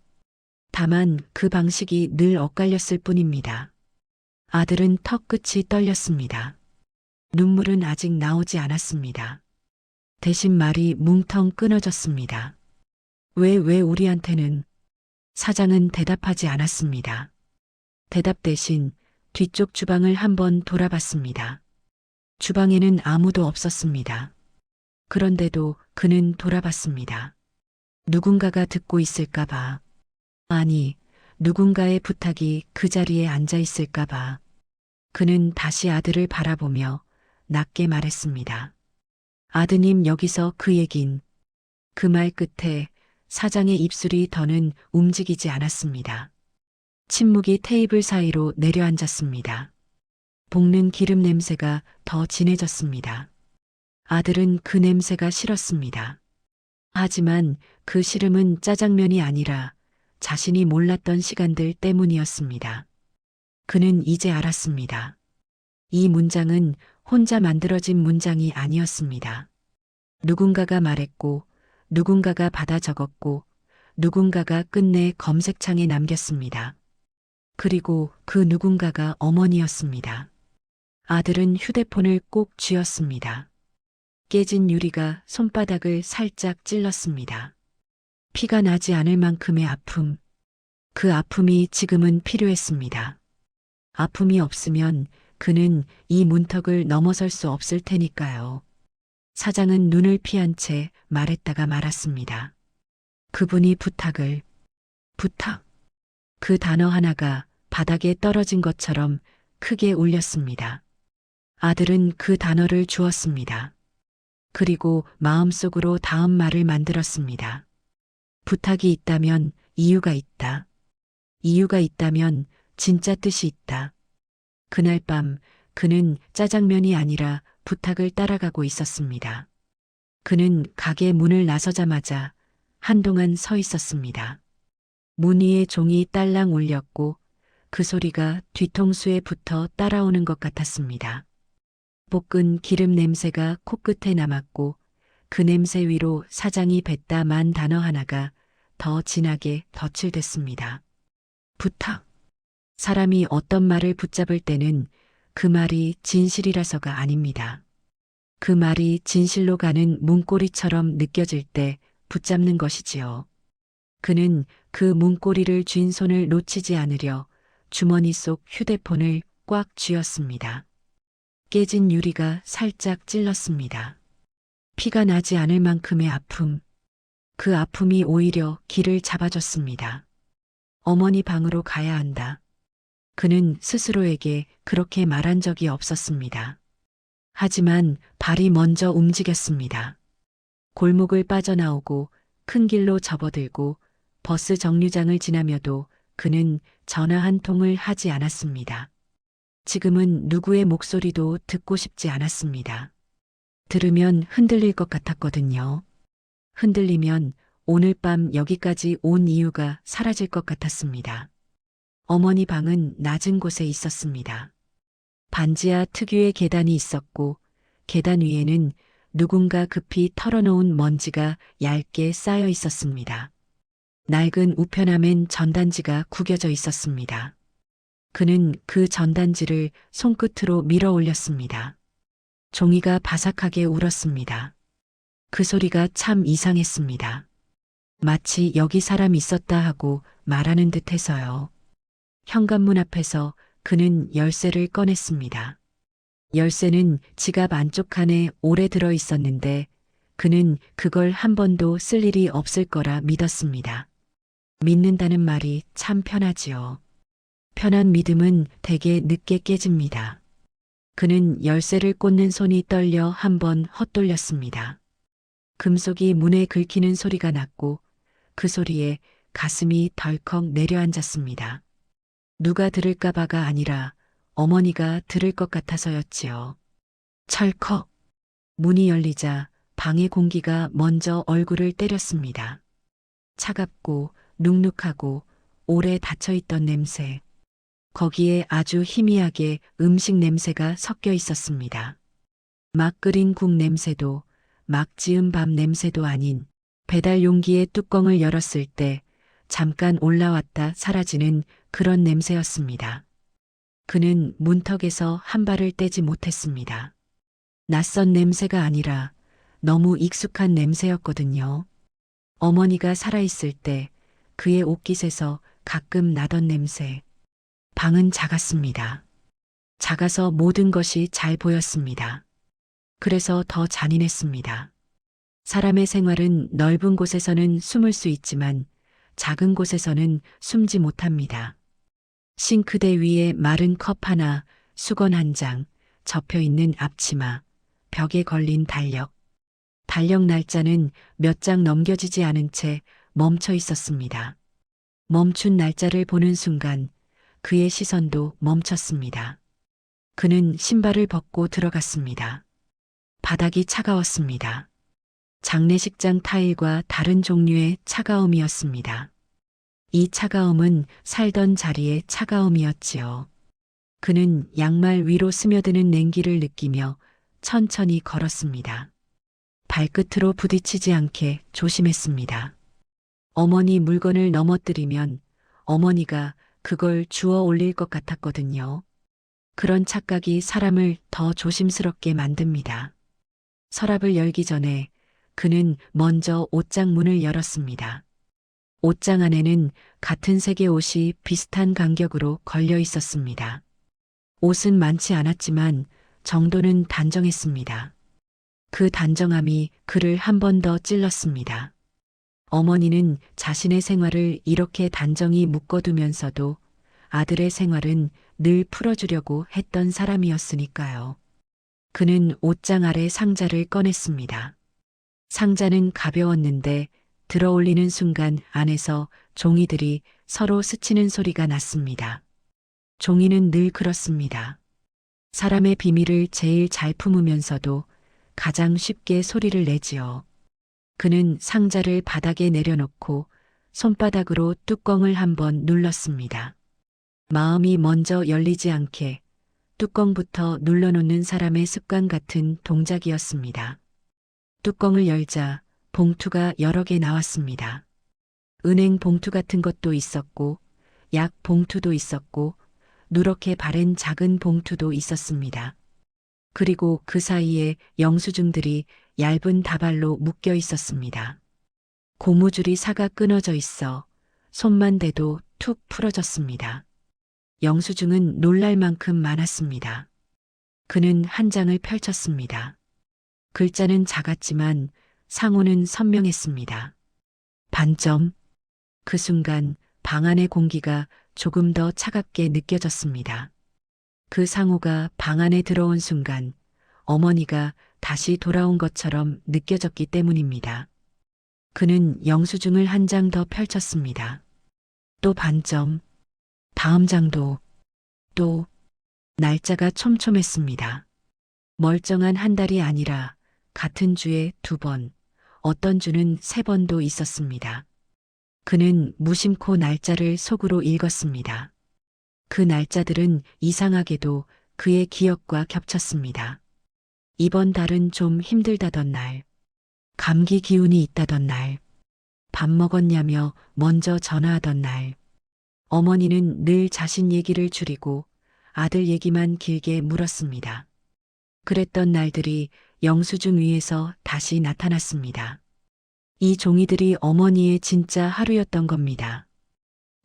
C: 다만 그 방식이 늘 엇갈렸을 뿐입니다. 아들은 턱끝이 떨렸습니다. 눈물은 아직 나오지 않았습니다. 대신 말이 뭉텅 끊어졌습니다. 왜 우리한테는? 사장은 대답하지 않았습니다. 대답 대신 뒤쪽 주방을 한번 돌아봤습니다. 주방에는 아무도 없었습니다. 그런데도 그는 돌아봤습니다. 누군가가 듣고 있을까봐. 아니, 누군가의 부탁이 그 자리에 앉아 있을까봐. 그는 다시 아들을 바라보며 낮게 말했습니다. 아드님 여기서 그 얘긴. 그 말 끝에 사장의 입술이 더는 움직이지 않았습니다. 침묵이 테이블 사이로 내려앉았습니다. 볶는 기름 냄새가 더 진해졌습니다. 아들은 그 냄새가 싫었습니다. 하지만 그 싫음은 짜장면이 아니라 자신이 몰랐던 시간들 때문이었습니다. 그는 이제 알았습니다. 이 문장은 혼자 만들어진 문장이 아니었습니다. 누군가가 말했고, 누군가가 받아 적었고, 누군가가 끝내 검색창에 남겼습니다. 그리고 그 누군가가 어머니였습니다. 아들은 휴대폰을 꼭 쥐었습니다. 깨진 유리가 손바닥을 살짝 찔렀습니다. 피가 나지 않을 만큼의 아픔. 그 아픔이 지금은 필요했습니다. 아픔이 없으면 그는 이 문턱을 넘어설 수 없을 테니까요. 사장은 눈을 피한 채 말했다가 말았습니다. 그분이 부탁. 그 단어 하나가 바닥에 떨어진 것처럼 크게 울렸습니다. 아들은 그 단어를 주었습니다. 그리고 마음속으로 다음 말을 만들었습니다. 부탁이 있다면 이유가 있다. 이유가 있다면 진짜 뜻이 있다. 그날 밤 그는 짜장면이 아니라 부탁을 따라가고 있었습니다. 그는 가게 문을 나서자마자 한동안 서 있었습니다. 문 위에 종이 딸랑 울렸고 그 소리가 뒤통수에 붙어 따라오는 것 같았습니다. 볶은 기름 냄새가 코끝에 남았고 그 냄새 위로 사장이 뱉다 만 단어 하나가 더 진하게 덧칠됐습니다. 부탁. 사람이 어떤 말을 붙잡을 때는 그 말이 진실이라서가 아닙니다. 그 말이 진실로 가는 문고리처럼 느껴질 때 붙잡는 것이지요. 그는 그 문고리를 쥔 손을 놓치지 않으려 주머니 속 휴대폰을 꽉 쥐었습니다. 깨진 유리가 살짝 찔렀습니다. 피가 나지 않을 만큼의 아픔. 그 아픔이 오히려 길을 잡아줬습니다. 어머니 방으로 가야 한다. 그는 스스로에게 그렇게 말한 적이 없었습니다. 하지만 발이 먼저 움직였습니다. 골목을 빠져나오고 큰 길로 접어들고 버스 정류장을 지나며도 그는 전화 한 통을 하지 않았습니다. 지금은 누구의 목소리도 듣고 싶지 않았습니다. 들으면 흔들릴 것 같았거든요. 흔들리면 오늘 밤 여기까지 온 이유가 사라질 것 같았습니다. 어머니 방은 낮은 곳에 있었습니다. 반지하 특유의 계단이 있었고 계단 위에는 누군가 급히 털어놓은 먼지가 얇게 쌓여 있었습니다. 낡은 우편함엔 전단지가 구겨져 있었습니다. 그는 그 전단지를 손끝으로 밀어 올렸습니다. 종이가 바삭하게 울었습니다. 그 소리가 참 이상했습니다. 마치 여기 사람 있었다 하고 말하는 듯 해서요. 현관문 앞에서 그는 열쇠를 꺼냈습니다. 열쇠는 지갑 안쪽 칸에 오래 들어 있었는데 그는 그걸 한 번도 쓸 일이 없을 거라 믿었습니다. 믿는다는 말이 참 편하지요. 편한 믿음은 되게 늦게 깨집니다. 그는 열쇠를 꽂는 손이 떨려 한 번 헛돌렸습니다. 금속이 문에 긁히는 소리가 났고 그 소리에 가슴이 덜컥 내려앉았습니다. 누가 들을까봐가 아니라 어머니가 들을 것 같아서였지요. 철컥. 문이 열리자 방의 공기가 먼저 얼굴을 때렸습니다. 차갑고 눅눅하고 오래 닫혀있던 냄새. 거기에 아주 희미하게 음식 냄새가 섞여 있었습니다. 막 끓인 국 냄새도 막 지은 밥 냄새도 아닌 배달 용기의 뚜껑을 열었을 때 잠깐 올라왔다 사라지는 그런 냄새였습니다. 그는 문턱에서 한 발을 떼지 못했습니다. 낯선 냄새가 아니라 너무 익숙한 냄새였거든요. 어머니가 살아있을 때 그의 옷깃에서 가끔 나던 냄새. 방은 작았습니다. 작아서 모든 것이 잘 보였습니다. 그래서 더 잔인했습니다. 사람의 생활은 넓은 곳에서는 숨을 수 있지만 작은 곳에서는 숨지 못합니다. 싱크대 위에 마른 컵 하나, 수건 한 장, 접혀 있는 앞치마, 벽에 걸린 달력. 달력 날짜는 몇 장 넘겨지지 않은 채 멈춰 있었습니다. 멈춘 날짜를 보는 순간 그의 시선도 멈췄습니다. 그는 신발을 벗고 들어갔습니다. 바닥이 차가웠습니다. 장례식장 타일과 다른 종류의 차가움이었습니다. 이 차가움은 살던 자리의 차가움이었지요. 그는 양말 위로 스며드는 냉기를 느끼며 천천히 걸었습니다. 발끝으로 부딪히지 않게 조심했습니다. 어머니 물건을 넘어뜨리면 어머니가 그걸 주워 올릴 것 같았거든요. 그런 착각이 사람을 더 조심스럽게 만듭니다. 서랍을 열기 전에 그는 먼저 옷장 문을 열었습니다. 옷장 안에는 같은 색의 옷이 비슷한 간격으로 걸려 있었습니다. 옷은 많지 않았지만 정도는 단정했습니다. 그 단정함이 그를 한 번 더 찔렀습니다. 어머니는 자신의 생활을 이렇게 단정히 묶어두면서도 아들의 생활은 늘 풀어주려고 했던 사람이었으니까요. 그는 옷장 아래 상자를 꺼냈습니다. 상자는 가벼웠는데 들어올리는 순간 안에서 종이들이 서로 스치는 소리가 났습니다. 종이는 늘 그렇습니다. 사람의 비밀을 제일 잘 품으면서도 가장 쉽게 소리를 내지요. 그는 상자를 바닥에 내려놓고 손바닥으로 뚜껑을 한번 눌렀습니다. 마음이 먼저 열리지 않게 뚜껑부터 눌러놓는 사람의 습관 같은 동작이었습니다. 뚜껑을 열자 봉투가 여러 개 나왔습니다. 은행 봉투 같은 것도 있었고, 약 봉투도 있었고, 누렇게 바랜 작은 봉투도 있었습니다. 그리고 그 사이에 영수증들이 얇은 다발로 묶여 있었습니다. 고무줄이 사가 끊어져 있어 손만 대도 툭 풀어졌습니다. 영수증은 놀랄 만큼 많았습니다. 그는 한 장을 펼쳤습니다. 글자는 작았지만 상호는 선명했습니다. 반점. 그 순간 방 안의 공기가 조금 더 차갑게 느껴졌습니다. 그 상호가 방 안에 들어온 순간 어머니가 다시 돌아온 것처럼 느껴졌기 때문입니다. 그는 영수증을 한 장 더 펼쳤습니다. 또 반점. 다음 장도. 또 날짜가 촘촘했습니다. 멀쩡한 한 달이 아니라 같은 주에 2번, 어떤 주는 3번도 있었습니다. 그는 무심코 날짜를 속으로 읽었습니다. 그 날짜들은 이상하게도 그의 기억과 겹쳤습니다. 이번 달은 좀 힘들다던 날, 감기 기운이 있다던 날, 밥 먹었냐며 먼저 전화하던 날, 어머니는 늘 자신 얘기를 줄이고 아들 얘기만 길게 물었습니다. 그랬던 날들이 영수증 위에서 다시 나타났습니다. 이 종이들이 어머니의 진짜 하루였던 겁니다.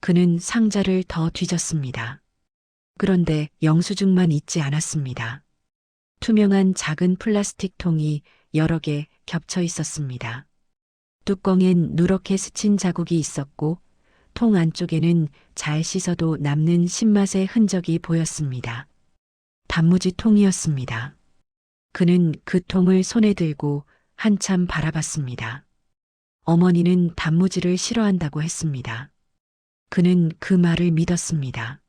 C: 그는 상자를 더 뒤졌습니다. 그런데 영수증만 있지 않았습니다. 투명한 작은 플라스틱 통이 여러 개 겹쳐 있었습니다. 뚜껑엔 누렇게 스친 자국이 있었고 통 안쪽에는 잘 씻어도 남는 신맛의 흔적이 보였습니다. 단무지 통이었습니다. 그는 그 통을 손에 들고 한참 바라봤습니다. 어머니는 단무지를 싫어한다고 했습니다. 그는 그 말을 믿었습니다.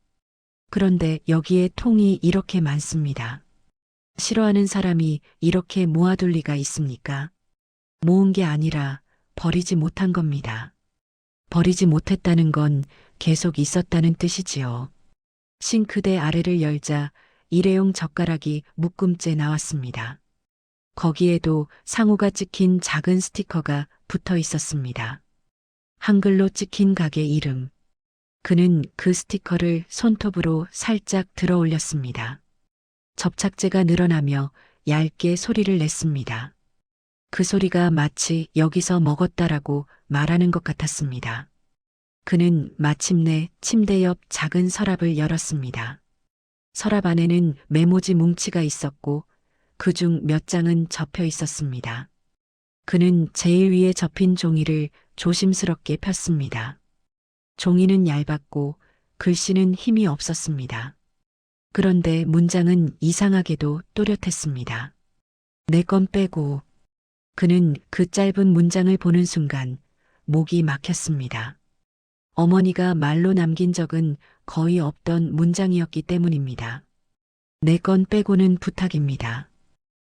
C: 그런데 여기에 통이 이렇게 많습니다. 싫어하는 사람이 이렇게 모아둘 리가 있습니까? 모은 게 아니라 버리지 못한 겁니다. 버리지 못했다는 건 계속 있었다는 뜻이지요. 싱크대 아래를 열자 일회용 젓가락이 묶음째 나왔습니다. 거기에도 상호가 찍힌 작은 스티커가 붙어 있었습니다. 한글로 찍힌 가게 이름. 그는 그 스티커를 손톱으로 살짝 들어 올렸습니다. 접착제가 늘어나며 얇게 소리를 냈습니다. 그 소리가 마치 여기서 먹었다라고 말하는 것 같았습니다. 그는 마침내 침대 옆 작은 서랍을 열었습니다. 서랍 안에는 메모지 뭉치가 있었고 그중 몇 장은 접혀 있었습니다. 그는 제일 위에 접힌 종이를 조심스럽게 폈습니다. 종이는 얇았고 글씨는 힘이 없었습니다. 그런데 문장은 이상하게도 또렷했습니다. 내 건 빼고. 그는 그 짧은 문장을 보는 순간 목이 막혔습니다. 어머니가 말로 남긴 적은 거의 없던 문장이었기 때문입니다. 내 건 빼고는 부탁입니다.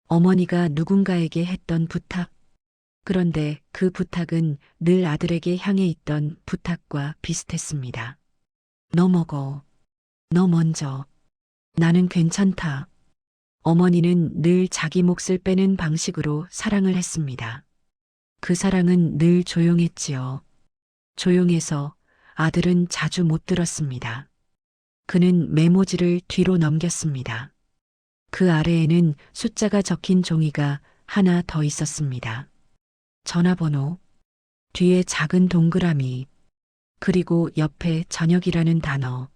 C: 어머니가 누군가에게 했던 부탁. 그런데 그 부탁은 늘 아들에게 향해 있던 부탁과 비슷했습니다. 너 먹어. 너 먼저. 나는 괜찮다. 어머니는 늘 자기 몫을 빼는 방식으로 사랑을 했습니다. 그 사랑은 늘 조용했지요. 조용해서 아들은 자주 못 들었습니다. 그는 메모지를 뒤로 넘겼습니다. 그 아래에는 숫자가 적힌 종이가 하나 더 있었습니다. 전화번호, 뒤에 작은 동그라미, 그리고 옆에 저녁이라는 단어.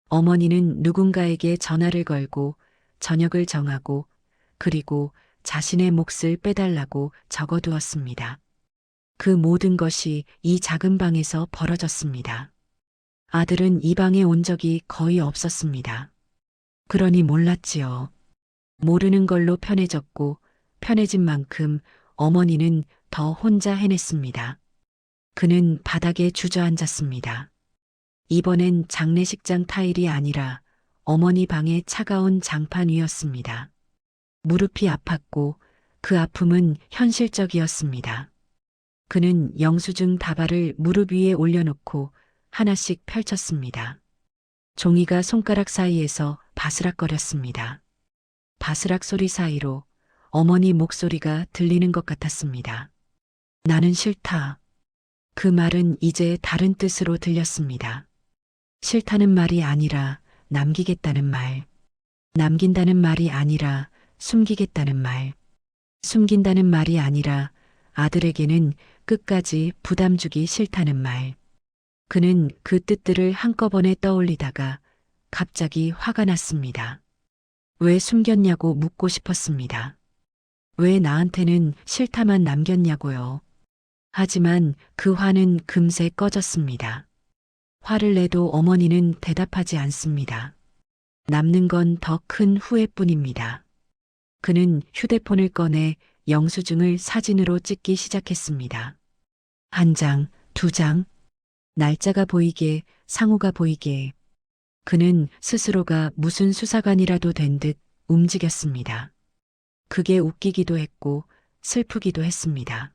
C: 어머니는 누군가에게 전화를 걸고 저녁을 정하고 그리고 자신의 몫을 빼달라고 적어두었습니다. 그 모든 것이 이 작은 방에서 벌어졌습니다. 아들은 이 방에 온 적이 거의 없었습니다. 그러니 몰랐지요. 모르는 걸로 편해졌고 편해진 만큼 어머니는 더 혼자 해냈습니다. 그는 바닥에 주저앉았습니다. 이번엔 장례식장 타일이 아니라 어머니 방의 차가운 장판 위였습니다. 무릎이 아팠고 그 아픔은 현실적이었습니다. 그는 영수증 다발을 무릎 위에 올려놓고 하나씩 펼쳤습니다. 종이가 손가락 사이에서 바스락거렸습니다. 바스락 소리 사이로 어머니 목소리가 들리는 것 같았습니다. 나는 싫다. 그 말은 이제 다른 뜻으로 들렸습니다. 싫다는 말이 아니라 남기겠다는 말. 남긴다는 말이 아니라 숨기겠다는 말. 숨긴다는 말이 아니라 아들에게는 끝까지 부담 주기 싫다는 말. 그는 그 뜻들을 한꺼번에 떠올리다가 갑자기 화가 났습니다. 왜 숨겼냐고 묻고 싶었습니다. 왜 나한테는 싫다만 남겼냐고요. 하지만 그 화는 금세 꺼졌습니다. 화를 내도 어머니는 대답하지 않습니다. 남는 건 더 큰 후회뿐입니다. 그는 휴대폰을 꺼내 영수증을 사진으로 찍기 시작했습니다. 한 장, 두 장, 날짜가 보이게, 상호가 보이게. 그는 스스로가 무슨 수사관이라도 된 듯 움직였습니다. 그게 웃기기도 했고 슬프기도 했습니다.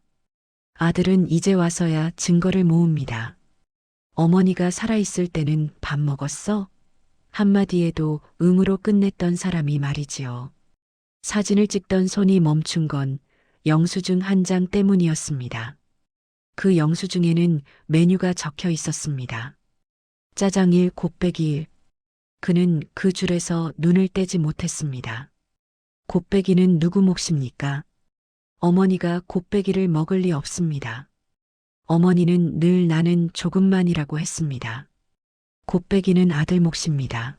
C: 아들은 이제 와서야 증거를 모읍니다. 어머니가 살아있을 때는 밥 먹었어? 한마디에도 응으로 끝냈던 사람이 말이지요. 사진을 찍던 손이 멈춘 건 영수증 한 장 때문이었습니다. 그 영수증에는 메뉴가 적혀 있었습니다. 짜장 1, 곱빼기 1. 그는 그 줄에서 눈을 떼지 못했습니다. 곱빼기는 누구 몫입니까? 어머니가 곱빼기를 먹을 리 없습니다. 어머니는 늘 나는 조금만이라고 했습니다. 곱빼기는 아들 몫입니다.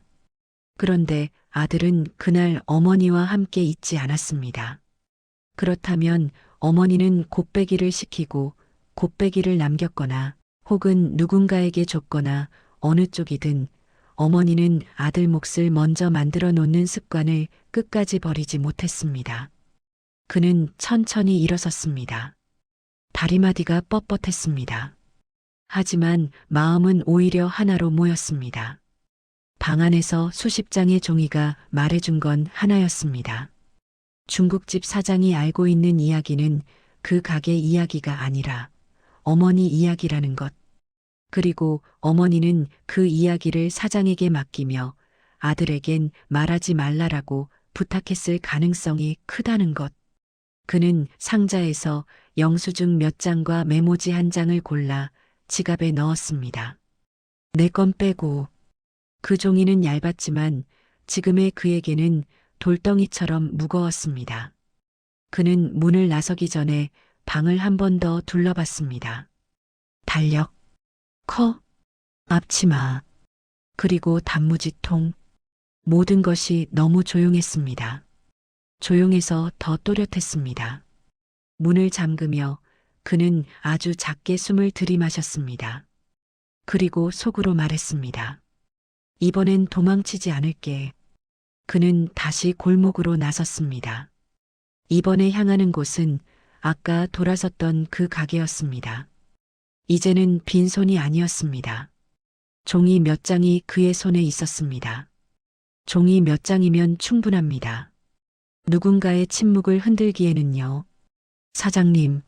C: 그런데 아들은 그날 어머니와 함께 있지 않았습니다. 그렇다면 어머니는 곱빼기를 시키고 곱빼기를 남겼거나 혹은 누군가에게 줬거나 어느 쪽이든 어머니는 아들 몫을 먼저 만들어 놓는 습관을 끝까지 버리지 못했습니다. 그는 천천히 일어섰습니다. 다리마디가 뻣뻣했습니다. 하지만 마음은 오히려 하나로 모였습니다. 방 안에서 수십 장의 종이가 말해준 건 하나였습니다. 중국집 사장이 알고 있는 이야기는 그 가게 이야기가 아니라 어머니 이야기라는 것. 그리고 어머니는 그 이야기를 사장에게 맡기며 아들에겐 말하지 말라라고 부탁했을 가능성이 크다는 것. 그는 상자에서 영수증 몇 장과 메모지 한 장을 골라 지갑에 넣었습니다. 내 건 빼고. 그 종이는 얇았지만 지금의 그에게는 돌덩이처럼 무거웠습니다. 그는 문을 나서기 전에 방을 한 번 더 둘러봤습니다. 달력, 커, 앞치마, 그리고 단무지통. 모든 것이 너무 조용했습니다. 조용해서 더 또렷했습니다. 문을 잠그며 그는 아주 작게 숨을 들이마셨습니다. 그리고 속으로 말했습니다. 이번엔 도망치지 않을게. 그는 다시 골목으로 나섰습니다. 이번에 향하는 곳은 아까 돌아섰던 그 가게였습니다. 이제는 빈손이 아니었습니다. 종이 몇 장이 그의 손에 있었습니다. 종이 몇 장이면 충분합니다. 누군가의 침묵을 흔들기에는요. 사장님.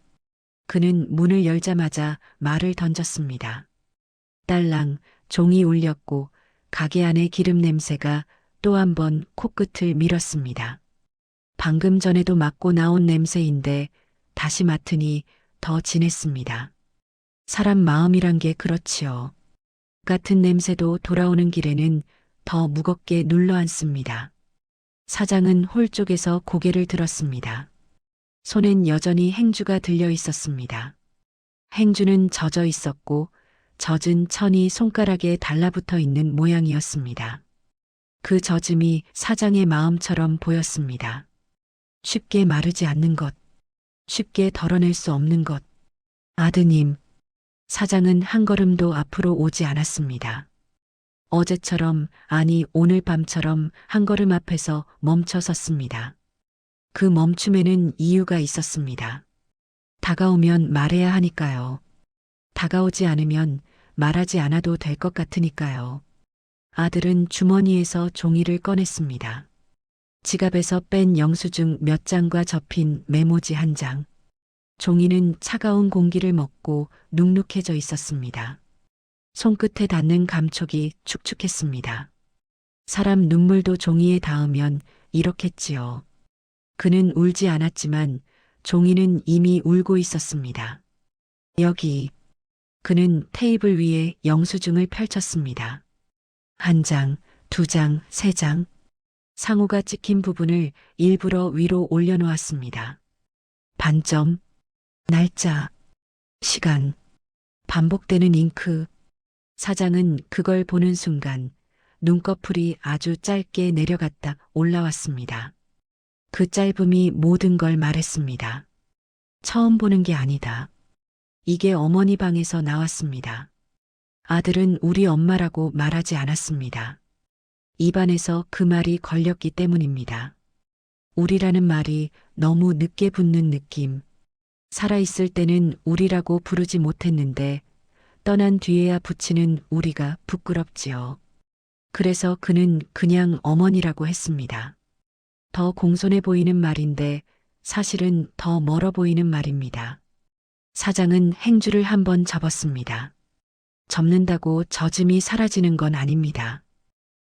C: 그는 문을 열자마자 말을 던졌습니다. 딸랑 종이 울렸고 가게 안의 기름 냄새가 또 한 번 코끝을 밀었습니다. 방금 전에도 맡고 나온 냄새인데 다시 맡으니 더 진했습니다. 사람 마음이란 게 그렇지요. 같은 냄새도 돌아오는 길에는 더 무겁게 눌러앉습니다. 사장은 홀 쪽에서 고개를 들었습니다. 손엔 여전히 행주가 들려 있었습니다. 행주는 젖어 있었고 젖은 천이 손가락에 달라붙어 있는 모양이었습니다. 그 젖음이 사장의 마음처럼 보였습니다. 쉽게 마르지 않는 것, 쉽게 덜어낼 수 없는 것. 아드님, 사장은 한 걸음도 앞으로 오지 않았습니다. 어제처럼, 아니 오늘 밤처럼 한 걸음 앞에서 멈춰 섰습니다. 그 멈춤에는 이유가 있었습니다. 다가오면 말해야 하니까요. 다가오지 않으면 말하지 않아도 될 것 같으니까요. 아들은 주머니에서 종이를 꺼냈습니다. 지갑에서 뺀 영수증 몇 장과 접힌 메모지 한 장. 종이는 차가운 공기를 먹고 눅눅해져 있었습니다. 손끝에 닿는 감촉이 축축했습니다. 사람 눈물도 종이에 닿으면 이렇겠지요. 그는 울지 않았지만 종이는 이미 울고 있었습니다. 여기. 그는 테이블 위에 영수증을 펼쳤습니다. 한 장, 두 장, 세 장. 상호가 찍힌 부분을 일부러 위로 올려놓았습니다. 반점, 날짜, 시간, 반복되는 잉크. 사장은 그걸 보는 순간 눈꺼풀이 아주 짧게 내려갔다 올라왔습니다. 그 짧음이 모든 걸 말했습니다. 처음 보는 게 아니다. 이게 어머니 방에서 나왔습니다. 아들은 우리 엄마라고 말하지 않았습니다. 입안에서 그 말이 걸렸기 때문입니다. 우리라는 말이 너무 늦게 붙는 느낌. 살아있을 때는 우리라고 부르지 못했는데 떠난 뒤에야 붙이는 우리가 부끄럽지요. 그래서 그는 그냥 어머니라고 했습니다. 더 공손해 보이는 말인데 사실은 더 멀어 보이는 말입니다. 사장은 행주를 한번 접었습니다. 접는다고 젖음이 사라지는 건 아닙니다.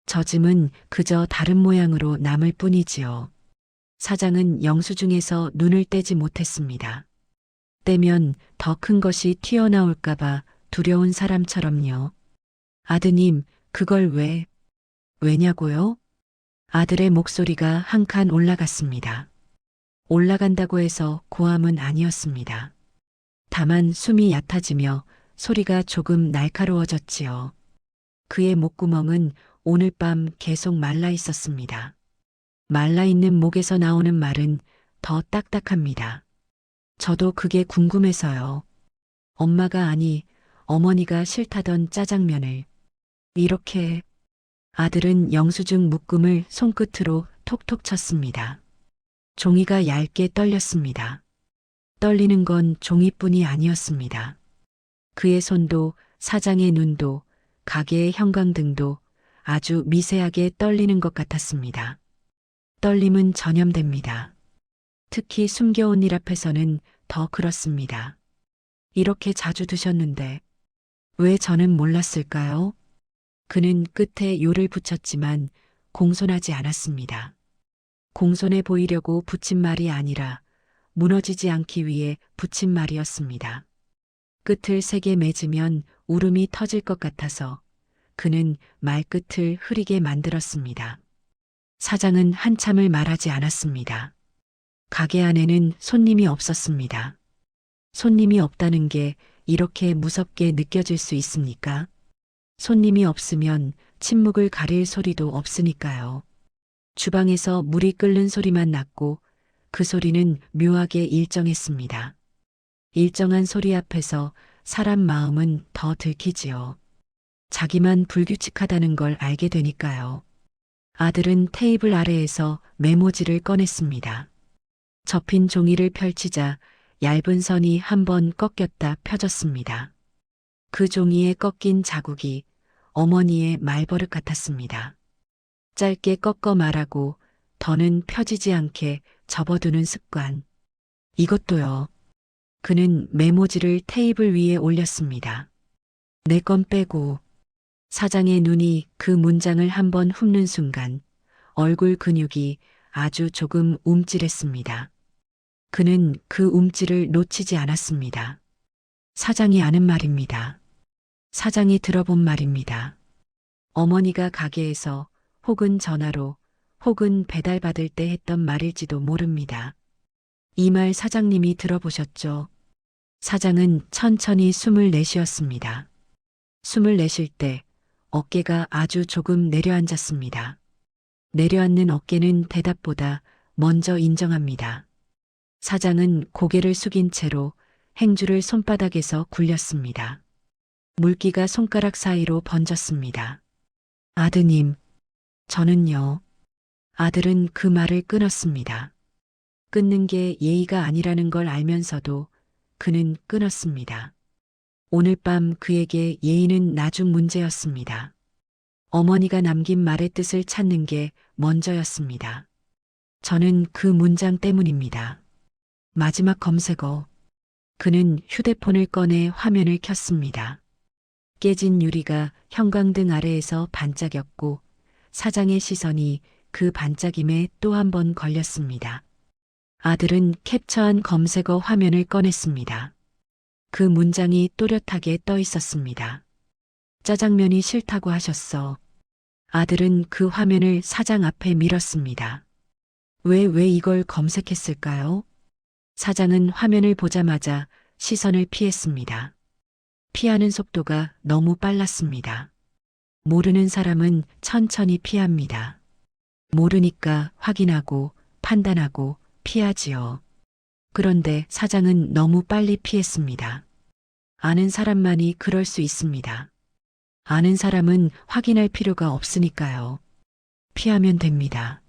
C: 젖음은 그저 다른 모양으로 남을 뿐이지요. 사장은 영수증에서 눈을 떼지 못했습니다. 떼면 더 큰 것이 튀어나올까봐 두려운 사람처럼요. 아드님, 그걸 왜냐고요? 아들의 목소리가 한 칸 올라갔습니다. 올라간다고 해서 고함은 아니었습니다. 다만 숨이 얕아지며 소리가 조금 날카로워졌지요. 그의 목구멍은 오늘 밤 계속 말라 있었습니다. 말라 있는 목에서 나오는 말은 더 딱딱합니다. 저도 그게 궁금해서요. 엄마가 아니, 어머니가 싫다던 짜장면을 이렇게. 아들은 영수증 묶음을 손끝으로 톡톡 쳤습니다. 종이가 얇게 떨렸습니다. 떨리는 건 종이뿐이 아니었습니다. 그의 손도, 사장의 눈도, 가게의 형광등도 아주 미세하게 떨리는 것 같았습니다. 떨림은 전염됩니다. 특히 숨겨온 일 앞에서는 더 그렇습니다. 이렇게 자주 드셨는데 왜 저는 몰랐을까요? 그는 끝에 요를 붙였지만 공손하지 않았습니다. 공손해 보이려고 붙인 말이 아니라 무너지지 않기 위해 붙인 말이었습니다. 끝을 세게 맺으면 울음이 터질 것 같아서 그는 말끝을 흐리게 만들었습니다. 사장은 한참을 말하지 않았습니다. 가게 안에는 손님이 없었습니다. 손님이 없다는 게 이렇게 무섭게 느껴질 수 있습니까? 손님이 없으면 침묵을 가릴 소리도 없으니까요. 주방에서 물이 끓는 소리만 났고 그 소리는 묘하게 일정했습니다. 일정한 소리 앞에서 사람 마음은 더 들키지요. 자기만 불규칙하다는 걸 알게 되니까요. 아들은 테이블 아래에서 메모지를 꺼냈습니다. 접힌 종이를 펼치자 얇은 선이 한번 꺾였다 펴졌습니다. 그 종이에 꺾인 자국이 어머니의 말버릇 같았습니다. 짧게 꺾어 말하고 더는 펴지지 않게 접어두는 습관. 이것도요. 그는 메모지를 테이블 위에 올렸습니다. 내 건 빼고. 사장의 눈이 그 문장을 한번 훑는 순간 얼굴 근육이 아주 조금 움찔했습니다. 그는 그 움찔을 놓치지 않았습니다. 사장이 아는 말입니다. 사장이 들어본 말입니다. 어머니가 가게에서 혹은 전화로 혹은 배달받을 때 했던 말일지도 모릅니다. 이 말 사장님이 들어보셨죠? 사장은 천천히 숨을 내쉬었습니다. 숨을 내쉴 때 어깨가 아주 조금 내려앉았습니다. 내려앉는 어깨는 대답보다 먼저 인정합니다. 사장은 고개를 숙인 채로 행주를 손바닥에서 굴렸습니다. 물기가 손가락 사이로 번졌습니다. 아드님, 저는요. 아들은 그 말을 끊었습니다. 끊는 게 예의가 아니라는 걸 알면서도 그는 끊었습니다. 오늘 밤 그에게 예의는 나중 문제였습니다. 어머니가 남긴 말의 뜻을 찾는 게 먼저였습니다. 저는 그 문장 때문입니다. 마지막 검색어. 그는 휴대폰을 꺼내 화면을 켰습니다. 깨진 유리가 형광등 아래에서 반짝였고 사장의 시선이 그 반짝임에 또 한 번 걸렸습니다. 아들은 캡처한 검색어 화면을 꺼냈습니다. 그 문장이 또렷하게 떠 있었습니다. 짜장면이 싫다고 하셨어. 아들은 그 화면을 사장 앞에 밀었습니다. 왜 이걸 검색했을까요? 사장은 화면을 보자마자 시선을 피했습니다. 피하는 속도가 너무 빨랐습니다. 모르는 사람은 천천히 피합니다. 모르니까 확인하고 판단하고 피하지요. 그런데 사장은 너무 빨리 피했습니다. 아는 사람만이 그럴 수 있습니다. 아는 사람은 확인할 필요가 없으니까요. 피하면 됩니다.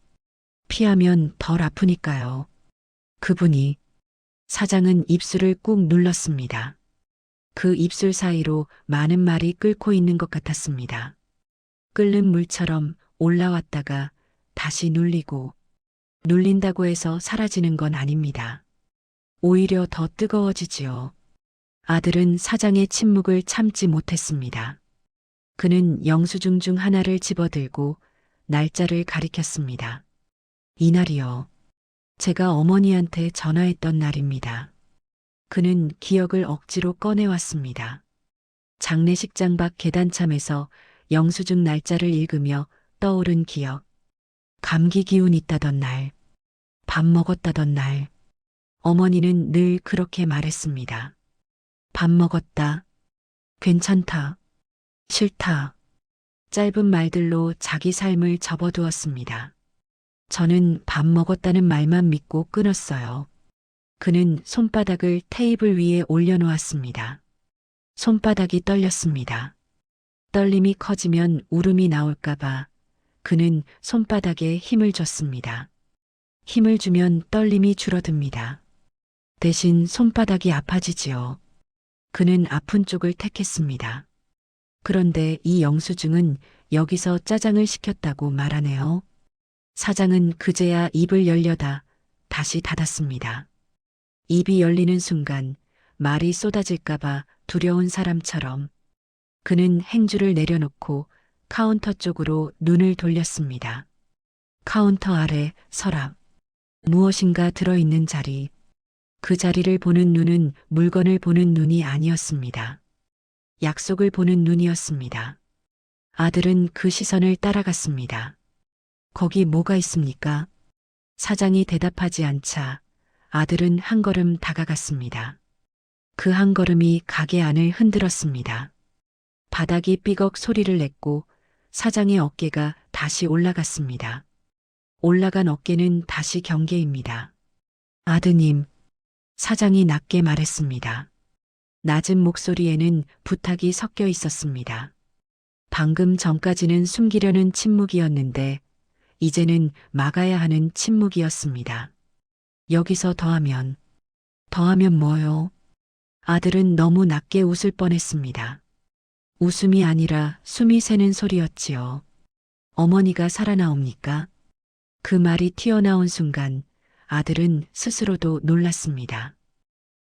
C: 피하면 덜 아프니까요. 그분이 사장은 입술을 꾹 눌렀습니다. 그 입술 사이로 많은 말이 끓고 있는 것 같았습니다. 끓는 물처럼 올라왔다가 다시 눌리고 눌린다고 해서 사라지는 건 아닙니다. 오히려 더 뜨거워지지요. 아들은 사장의 침묵을 참지 못했습니다. 그는 영수증 중 하나를 집어들고 날짜를 가리켰습니다. 이날이요. 제가 어머니한테 전화했던 날입니다. 그는 기억을 억지로 꺼내왔습니다. 장례식장 밖 계단참에서 영수증 날짜를 읽으며 떠오른 기억. 감기 기운 있다던 날, 밥 먹었다던 날. 어머니는 늘 그렇게 말했습니다. 밥 먹었다. 괜찮다. 싫다. 짧은 말들로 자기 삶을 접어두었습니다. 저는 밥 먹었다는 말만 믿고 끊었어요. 그는 손바닥을 테이블 위에 올려놓았습니다. 손바닥이 떨렸습니다. 떨림이 커지면 울음이 나올까봐 그는 손바닥에 힘을 줬습니다. 힘을 주면 떨림이 줄어듭니다. 대신 손바닥이 아파지지요. 그는 아픈 쪽을 택했습니다. 그런데 이 영수증은 여기서 짜장을 시켰다고 말하네요. 사장은 그제야 입을 열려다 다시 닫았습니다. 입이 열리는 순간 말이 쏟아질까봐 두려운 사람처럼 그는 행주를 내려놓고 카운터 쪽으로 눈을 돌렸습니다. 카운터 아래 서랍. 무엇인가 들어있는 자리. 그 자리를 보는 눈은 물건을 보는 눈이 아니었습니다. 약속을 보는 눈이었습니다. 아들은 그 시선을 따라갔습니다. 거기 뭐가 있습니까? 사장이 대답하지 않자 아들은 한 걸음 다가갔습니다. 그 한 걸음이 가게 안을 흔들었습니다. 바닥이 삐걱 소리를 냈고 사장의 어깨가 다시 올라갔습니다. 올라간 어깨는 다시 경계입니다. 아드님, 사장이 낮게 말했습니다. 낮은 목소리에는 부탁이 섞여 있었습니다. 방금 전까지는 숨기려는 침묵이었는데 이제는 막아야 하는 침묵이었습니다. 여기서 더하면 뭐요? 아들은 너무 낮게 웃을 뻔했습니다. 웃음이 아니라 숨이 새는 소리였지요. 어머니가 살아나옵니까? 그 말이 튀어나온 순간 아들은 스스로도 놀랐습니다.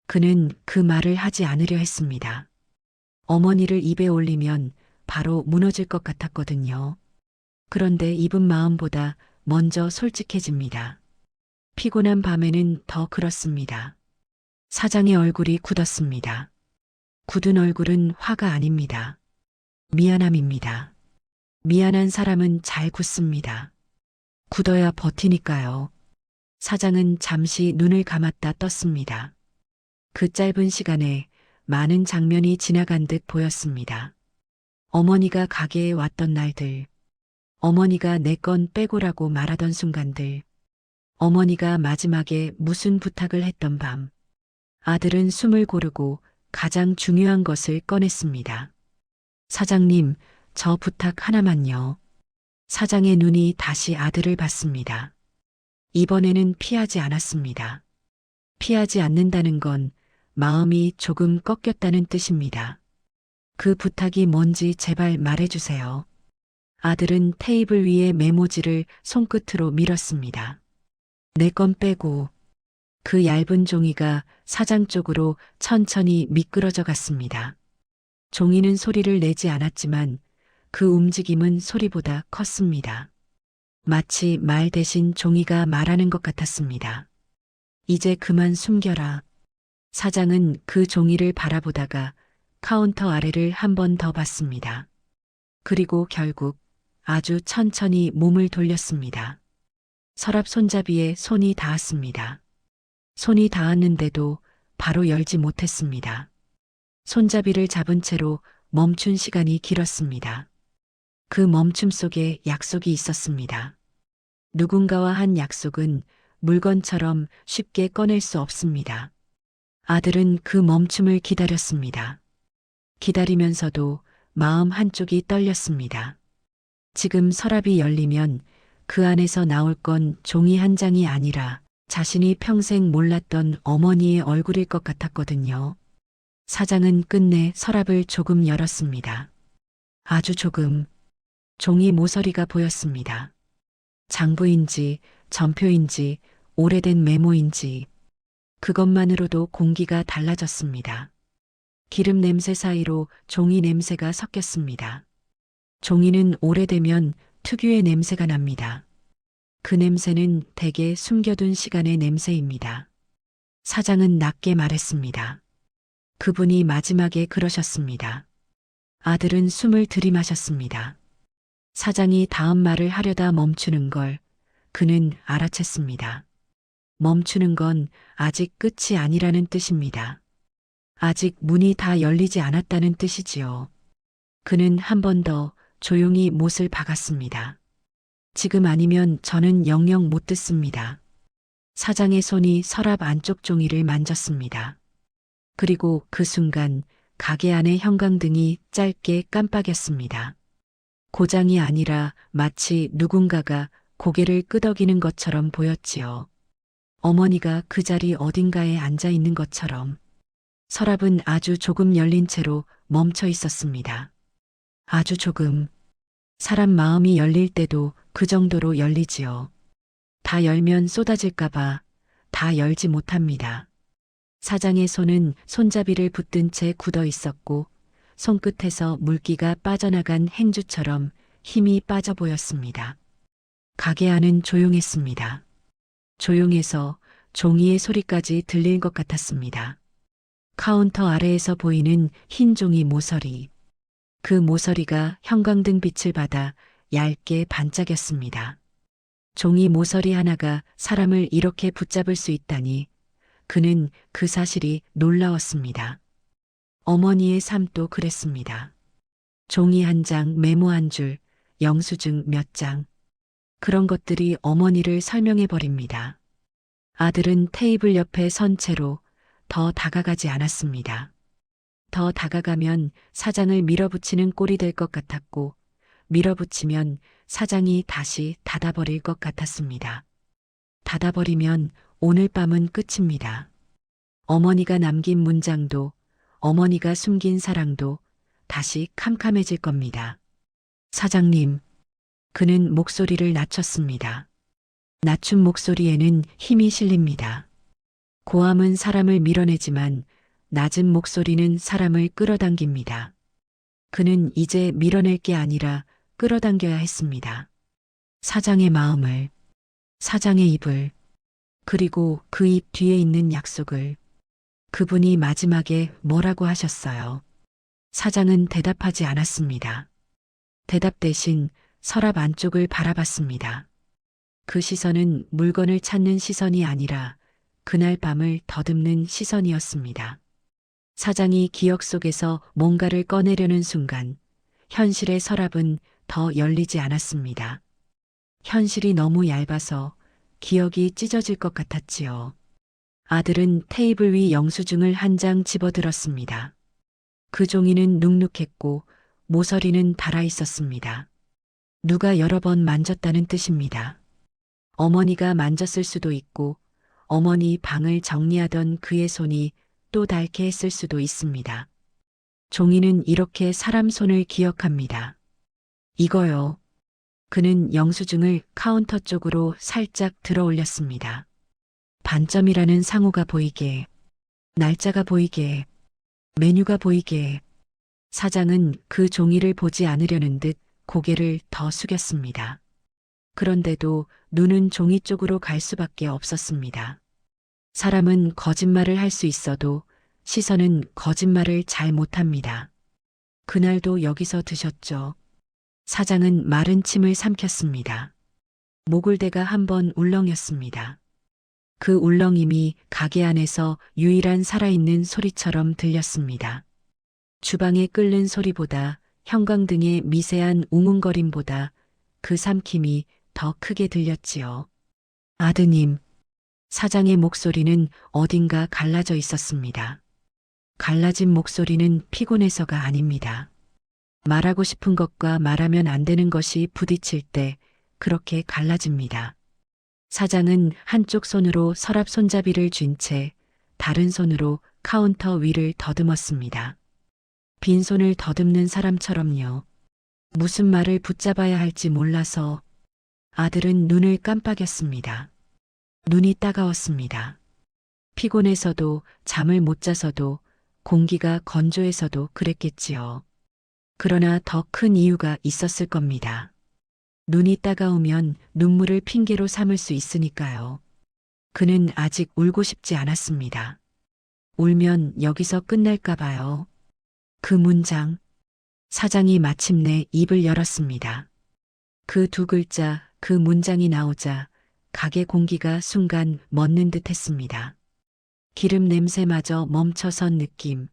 C: 그는 그 말을 하지 않으려 했습니다. 어머니를 입에 올리면 바로 무너질 것 같았거든요. 그런데 입은 마음보다 먼저 솔직해집니다. 피곤한 밤에는 더 그렇습니다. 사장의 얼굴이 굳었습니다. 굳은 얼굴은 화가 아닙니다. 미안함입니다. 미안한 사람은 잘 굳습니다. 굳어야 버티니까요. 사장은 잠시 눈을 감았다 떴습니다. 그 짧은 시간에 많은 장면이 지나간 듯 보였습니다. 어머니가 가게에 왔던 날들, 어머니가 내 건 빼고라고 말하던 순간들, 어머니가 마지막에 무슨 부탁을 했던 밤, 아들은 숨을 고르고 가장 중요한 것을 꺼냈습니다. 사장님, 저 부탁 하나만요. 사장의 눈이 다시 아들을 봤습니다. 이번에는 피하지 않았습니다. 피하지 않는다는 건 마음이 조금 꺾였다는 뜻입니다. 그 부탁이 뭔지 제발 말해주세요. 아들은 테이블 위에 메모지를 손끝으로 밀었습니다. 내 건 빼고. 그 얇은 종이가 사장 쪽으로 천천히 미끄러져 갔습니다. 종이는 소리를 내지 않았지만 그 움직임은 소리보다 컸습니다. 마치 말 대신 종이가 말하는 것 같았습니다. 이제 그만 숨겨라. 사장은 그 종이를 바라보다가 카운터 아래를 한 번 더 봤습니다. 그리고 결국 아주 천천히 몸을 돌렸습니다. 서랍 손잡이에 손이 닿았습니다. 손이 닿았는데도 바로 열지 못했습니다. 손잡이를 잡은 채로 멈춘 시간이 길었습니다. 그 멈춤 속에 약속이 있었습니다. 누군가와 한 약속은 물건처럼 쉽게 꺼낼 수 없습니다. 아들은 그 멈춤을 기다렸습니다. 기다리면서도 마음 한쪽이 떨렸습니다. 지금 서랍이 열리면 그 안에서 나올 건 종이 한 장이 아니라 자신이 평생 몰랐던 어머니의 얼굴일 것 같았거든요. 사장은 끝내 서랍을 조금 열었습니다. 아주 조금. 종이 모서리가 보였습니다. 장부인지 전표인지 오래된 메모인지 그것만으로도 공기가 달라졌습니다. 기름 냄새 사이로 종이 냄새가 섞였습니다. 종이는 오래되면 특유의 냄새가 납니다. 그 냄새는 대개 숨겨둔 시간의 냄새입니다. 사장은 낮게 말했습니다. 그분이 마지막에 그러셨습니다. 아들은 숨을 들이마셨습니다. 사장이 다음 말을 하려다 멈추는 걸 그는 알아챘습니다. 멈추는 건 아직 끝이 아니라는 뜻입니다. 아직 문이 다 열리지 않았다는 뜻이지요. 그는 한 번 더 조용히 못을 박았습니다. 지금 아니면 저는 영영 못 듣습니다. 사장의 손이 서랍 안쪽 종이를 만졌습니다. 그리고 그 순간 가게 안의 형광등이 짧게 깜빡였습니다. 고장이 아니라 마치 누군가가 고개를 끄덕이는 것처럼 보였지요. 어머니가 그 자리 어딘가에 앉아 있는 것처럼. 서랍은 아주 조금 열린 채로 멈춰 있었습니다. 아주 조금. 사람 마음이 열릴 때도 그 정도로 열리지요. 다 열면 쏟아질까봐 다 열지 못합니다. 사장의 손은 손잡이를 붙든 채 굳어 있었고 손끝에서 물기가 빠져나간 행주처럼 힘이 빠져 보였습니다. 가게 안은 조용했습니다. 조용해서 종이의 소리까지 들릴 것 같았습니다. 카운터 아래에서 보이는 흰 종이 모서리. 그 모서리가 형광등 빛을 받아 얇게 반짝였습니다. 종이 모서리 하나가 사람을 이렇게 붙잡을 수 있다니 그는 그 사실이 놀라웠습니다. 어머니의 삶도 그랬습니다. 종이 한 장, 메모 한 줄, 영수증 몇 장. 그런 것들이 어머니를 설명해 버립니다. 아들은 테이블 옆에 선 채로 더 다가가지 않았습니다. 더 다가가면 사장을 밀어붙이는 꼴이 될 것 같았고 밀어붙이면 사장이 다시 닫아버릴 것 같았습니다. 닫아버리면 오늘 밤은 끝입니다. 어머니가 남긴 문장도 어머니가 숨긴 사랑도 다시 캄캄해질 겁니다. 사장님, 그는 목소리를 낮췄습니다. 낮춘 목소리에는 힘이 실립니다. 고함은 사람을 밀어내지만 낮은 목소리는 사람을 끌어당깁니다. 그는 이제 밀어낼 게 아니라 끌어당겨야 했습니다. 사장의 마음을, 사장의 입을, 그리고 그 입 뒤에 있는 약속을. 그분이 마지막에 뭐라고 하셨어요? 사장은 대답하지 않았습니다. 대답 대신 서랍 안쪽을 바라봤습니다. 그 시선은 물건을 찾는 시선이 아니라 그날 밤을 더듬는 시선이었습니다. 사장이 기억 속에서 뭔가를 꺼내려는 순간 현실의 서랍은 더 열리지 않았습니다. 현실이 너무 얇아서 기억이 찢어질 것 같았지요. 아들은 테이블 위 영수증을 한 장 집어들었습니다. 그 종이는 눅눅했고 모서리는 닳아 있었습니다. 누가 여러 번 만졌다는 뜻입니다. 어머니가 만졌을 수도 있고 어머니 방을 정리하던 그의 손이 또 닳게 했을 수도 있습니다. 종이는 이렇게 사람 손을 기억합니다. 이거요. 그는 영수증을 카운터 쪽으로 살짝 들어 올렸습니다. 반점이라는 상호가 보이게, 날짜가 보이게, 메뉴가 보이게. 사장은 그 종이를 보지 않으려는 듯 고개를 더 숙였습니다. 그런데도 눈은 종이 쪽으로 갈 수밖에 없었습니다. 사람은 거짓말을 할 수 있어도 시선은 거짓말을 잘 못합니다. 그날도 여기서 드셨죠. 사장은 마른 침을 삼켰습니다. 목울대가 한번 울렁였습니다. 그 울렁임이 가게 안에서 유일한 살아있는 소리처럼 들렸습니다. 주방의 끓는 소리보다 형광등의 미세한 웅웅거림보다 그 삼킴이 더 크게 들렸지요. 아드님, 사장의 목소리는 어딘가 갈라져 있었습니다. 갈라진 목소리는 피곤해서가 아닙니다. 말하고 싶은 것과 말하면 안 되는 것이 부딪힐 때 그렇게 갈라집니다. 사장은 한쪽 손으로 서랍 손잡이를 쥔 채 다른 손으로 카운터 위를 더듬었습니다. 빈손을 더듬는 사람처럼요. 무슨 말을 붙잡아야 할지 몰라서. 아들은 눈을 깜빡였습니다. 눈이 따가웠습니다. 피곤해서도 잠을 못 자서도 공기가 건조해서도 그랬겠지요. 그러나 더 큰 이유가 있었을 겁니다. 눈이 따가우면 눈물을 핑계로 삼을 수 있으니까요. 그는 아직 울고 싶지 않았습니다. 울면 여기서 끝날까 봐요. 그 문장. 사장이 마침내 입을 열었습니다. 그 두 글자, 그 문장이 나오자 가게 공기가 순간 멎는 듯 했습니다. 기름 냄새마저 멈춰선 느낌.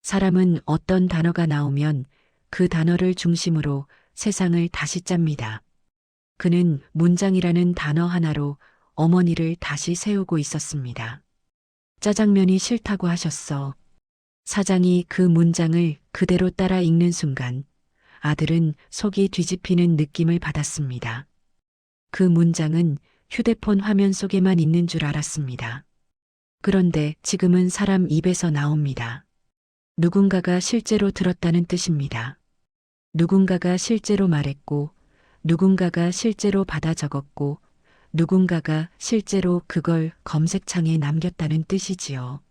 C: 사람은 어떤 단어가 나오면 그 단어를 중심으로 세상을 다시 짭니다. 그는 문장이라는 단어 하나로 어머니를 다시 세우고 있었습니다. 짜장면이 싫다고 하셨어. 사장이 그 문장을 그대로 따라 읽는 순간 아들은 속이 뒤집히는 느낌을 받았습니다. 그 문장은 휴대폰 화면 속에만 있는 줄 알았습니다. 그런데 지금은 사람 입에서 나옵니다. 누군가가 실제로 들었다는 뜻입니다. 누군가가 실제로 말했고, 누군가가 실제로 받아 적었고, 누군가가 실제로 그걸 검색창에 남겼다는 뜻이지요.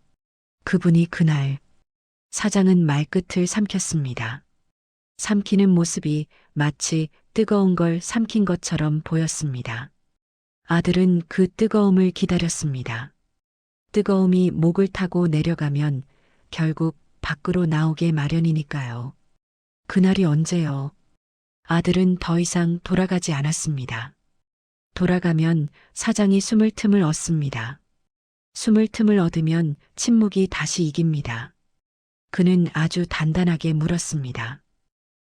C: 그분이 그날, 사장은 말끝을 삼켰습니다. 삼키는 모습이 마치 뜨거운 걸 삼킨 것처럼 보였습니다. 아들은 그 뜨거움을 기다렸습니다. 뜨거움이 목을 타고 내려가면 결국 밖으로 나오게 마련이니까요. 그날이 언제요? 아들은 더 이상 돌아가지 않았습니다. 돌아가면 사장이 숨을 틈을 얻습니다. 숨을 틈을 얻으면 침묵이 다시 이깁니다. 그는 아주 단단하게 물었습니다.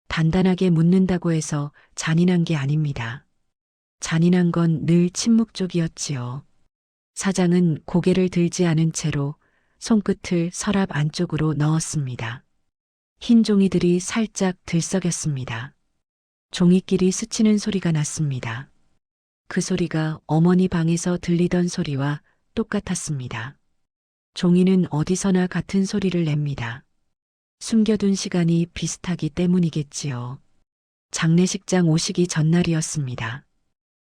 C: 단단하게 묻는다고 해서 잔인한 게 아닙니다. 잔인한 건 늘 침묵 쪽이었지요. 사장은 고개를 들지 않은 채로 손끝을 서랍 안쪽으로 넣었습니다. 흰 종이들이 살짝 들썩였습니다. 종이끼리 스치는 소리가 났습니다. 그 소리가 어머니 방에서 들리던 소리와 똑같았습니다. 종이는 어디서나 같은 소리를 냅니다. 숨겨둔 시간이 비슷하기 때문이겠지요. 장례식장 오시기 전날이었습니다.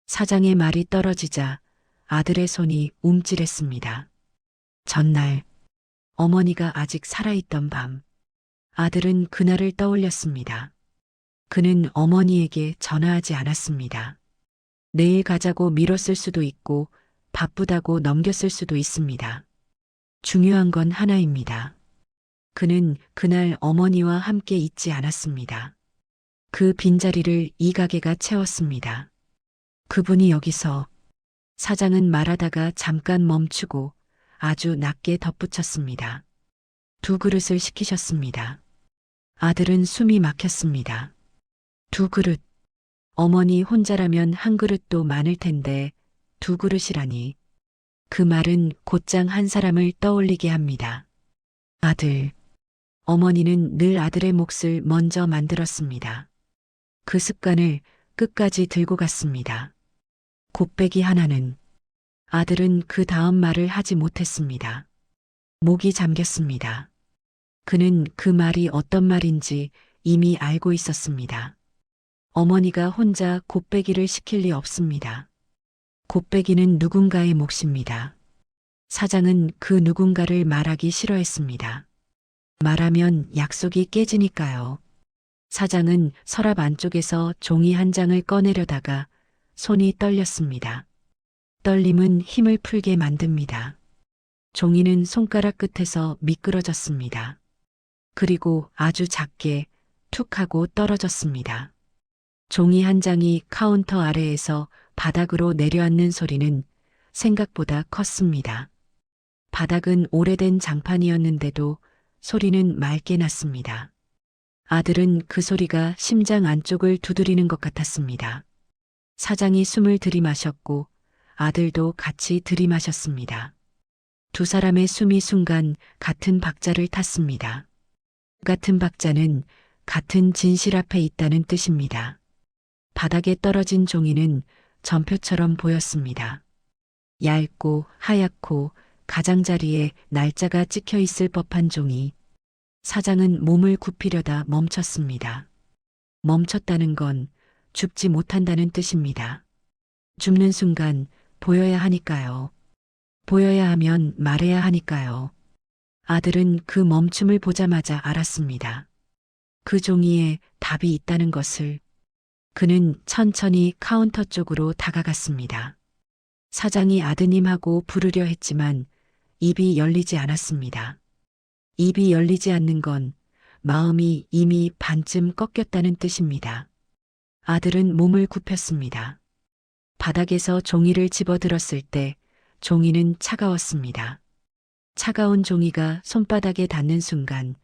C: 사장의 말이 떨어지자 아들의 손이 움찔했습니다. 전날, 어머니가 아직 살아있던 밤, 아들은 그날을 떠올렸습니다. 그는 어머니에게 전화하지 않았습니다. 내일 가자고 미뤘을 수도 있고 바쁘다고 넘겼을 수도 있습니다. 중요한 건 하나입니다. 그는 그날 어머니와 함께 있지 않았습니다. 그 빈자리를 이 가게가 채웠습니다. 그분이 여기서. 사장은 말하다가 잠깐 멈추고 아주 낮게 덧붙였습니다. 두 그릇을 시키셨습니다. 아들은 숨이 막혔습니다. 두 그릇. 어머니 혼자라면 한 그릇도 많을 텐데 두 그릇이라니. 그 말은 곧장 한 사람을 떠올리게 합니다. 아들. 어머니는 늘 아들의 몫을 먼저 만들었습니다. 그 습관을 끝까지 들고 갔습니다. 곱빼기 하나는. 아들은 그 다음 말을 하지 못했습니다. 목이 잠겼습니다. 그는 그 말이 어떤 말인지 이미 알고 있었습니다. 어머니가 혼자 곱빼기를 시킬 리 없습니다. 곱빼기는 누군가의 몫입니다. 사장은 그 누군가를 말하기 싫어했습니다. 말하면 약속이 깨지니까요. 사장은 서랍 안쪽에서 종이 한 장을 꺼내려다가 손이 떨렸습니다. 떨림은 힘을 풀게 만듭니다. 종이는 손가락 끝에서 미끄러졌습니다. 그리고 아주 작게 툭 하고 떨어졌습니다. 종이 한 장이 카운터 아래에서 바닥으로 내려앉는 소리는 생각보다 컸습니다. 바닥은 오래된 장판이었는데도 소리는 맑게 났습니다. 아들은 그 소리가 심장 안쪽을 두드리는 것 같았습니다. 사장이 숨을 들이마셨고 아들도 같이 들이마셨습니다. 두 사람의 숨이 순간 같은 박자를 탔습니다. 같은 박자는 같은 진실 앞에 있다는 뜻입니다. 바닥에 떨어진 종이는 전표처럼 보였습니다. 얇고 하얗고 가장자리에 날짜가 찍혀 있을 법한 종이. 사장은 몸을 굽히려다 멈췄습니다. 멈췄다는 건 죽지 못한다는 뜻입니다. 죽는 순간 보여야 하니까요. 보여야 하면 말해야 하니까요. 아들은 그 멈춤을 보자마자 알았습니다. 그 종이에 답이 있다는 것을. 그는 천천히 카운터 쪽으로 다가갔습니다. 사장이 아드님하고 부르려 했지만 입이 열리지 않았습니다. 입이 열리지 않는 건 마음이 이미 반쯤 꺾였다는 뜻입니다. 아들은 몸을 굽혔습니다. 바닥에서 종이를 집어들었을 때 종이는 차가웠습니다. 차가운 종이가 손바닥에 닿는 순간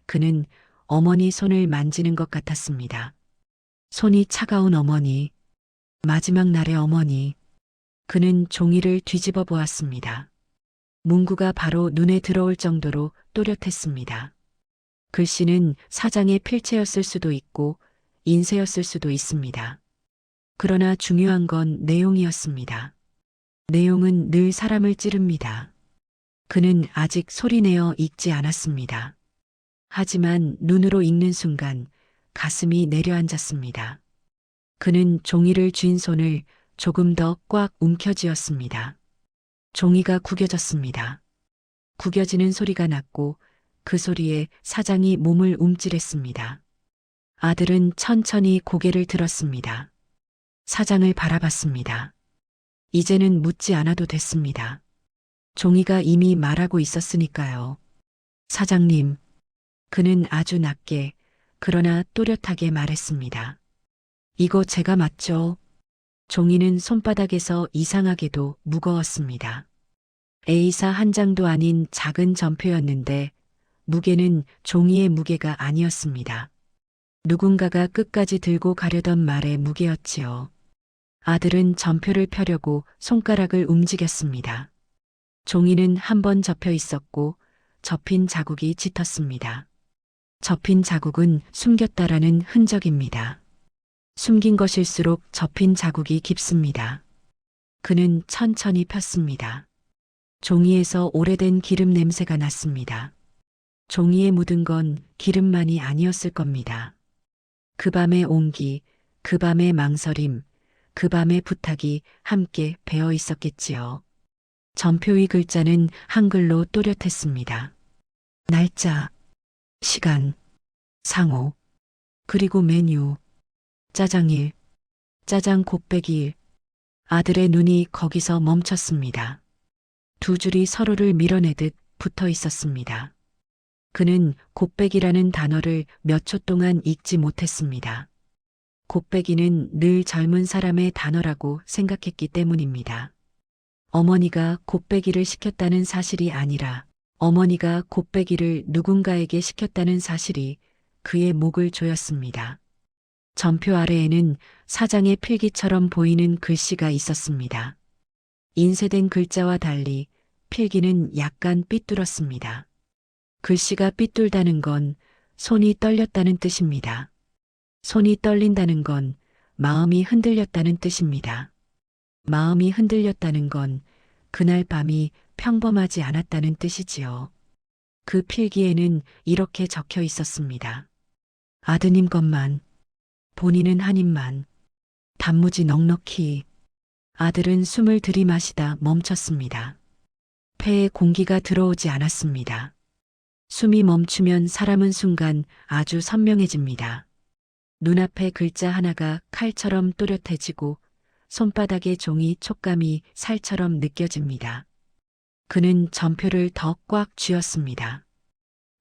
C: 그는 어머니 손을 만지는 것 같았습니다. 손이 차가운 어머니, 마지막 날의 어머니. 그는 종이를 뒤집어 보았습니다. 문구가 바로 눈에 들어올 정도로 또렷했습니다. 글씨는 사장의 필체였을 수도 있고 인쇄였을 수도 있습니다. 그러나 중요한 건 내용이었습니다. 내용은 늘 사람을 찌릅니다. 그는 아직 소리내어 읽지 않았습니다. 하지만 눈으로 읽는 순간 가슴이 내려앉았습니다. 그는 종이를 쥔 손을 조금 더 꽉 움켜쥐었습니다. 종이가 구겨졌습니다. 구겨지는 소리가 났고 그 소리에 사장이 몸을 움찔했습니다. 아들은 천천히 고개를 들었습니다. 사장을 바라봤습니다. 이제는 묻지 않아도 됐습니다. 종이가 이미 말하고 있었으니까요. 사장님, 그는 아주 낮게 그러나 또렷하게 말했습니다. 이거 제가 맞죠? 종이는 손바닥에서 이상하게도 무거웠습니다. A사 한 장도 아닌 작은 전표였는데 무게는 종이의 무게가 아니었습니다. 누군가가 끝까지 들고 가려던 말의 무게였지요. 아들은 전표를 펴려고 손가락을 움직였습니다. 종이는 한 번 접혀 있었고 접힌 자국이 짙었습니다. 접힌 자국은 숨겼다라는 흔적입니다. 숨긴 것일수록 접힌 자국이 깊습니다. 그는 천천히 폈습니다. 종이에서 오래된 기름 냄새가 났습니다. 종이에 묻은 건 기름만이 아니었을 겁니다. 그 밤의 온기, 그 밤의 망설임, 그 밤의 부탁이 함께 배어 있었겠지요. 전표의 글자는 한글로 또렷했습니다. 날짜, 시간, 상호, 그리고 메뉴, 짜장일, 짜장 곱빼기일. 아들의 눈이 거기서 멈췄습니다. 두 줄이 서로를 밀어내듯 붙어 있었습니다. 그는 곱빼기라는 단어를 몇 초 동안 읽지 못했습니다. 곱빼기는 늘 젊은 사람의 단어라고 생각했기 때문입니다. 어머니가 곱빼기를 시켰다는 사실이 아니라 어머니가 곱빼기를 누군가에게 시켰다는 사실이 그의 목을 조였습니다. 전표 아래에는 사장의 필기처럼 보이는 글씨가 있었습니다. 인쇄된 글자와 달리 필기는 약간 삐뚤었습니다. 글씨가 삐뚤다는 건 손이 떨렸다는 뜻입니다. 손이 떨린다는 건 마음이 흔들렸다는 뜻입니다. 마음이 흔들렸다는 건 그날 밤이 평범하지 않았다는 뜻이지요. 그 필기에는 이렇게 적혀 있었습니다. 아드님 것만, 본인은 한 입만, 단무지 넉넉히. 아들은 숨을 들이마시다 멈췄습니다. 폐에 공기가 들어오지 않았습니다. 숨이 멈추면 사람은 순간 아주 선명해집니다. 눈앞에 글자 하나가 칼처럼 또렷해지고 손바닥의 종이 촉감이 살처럼 느껴집니다. 그는 전표를 더 꽉 쥐었습니다.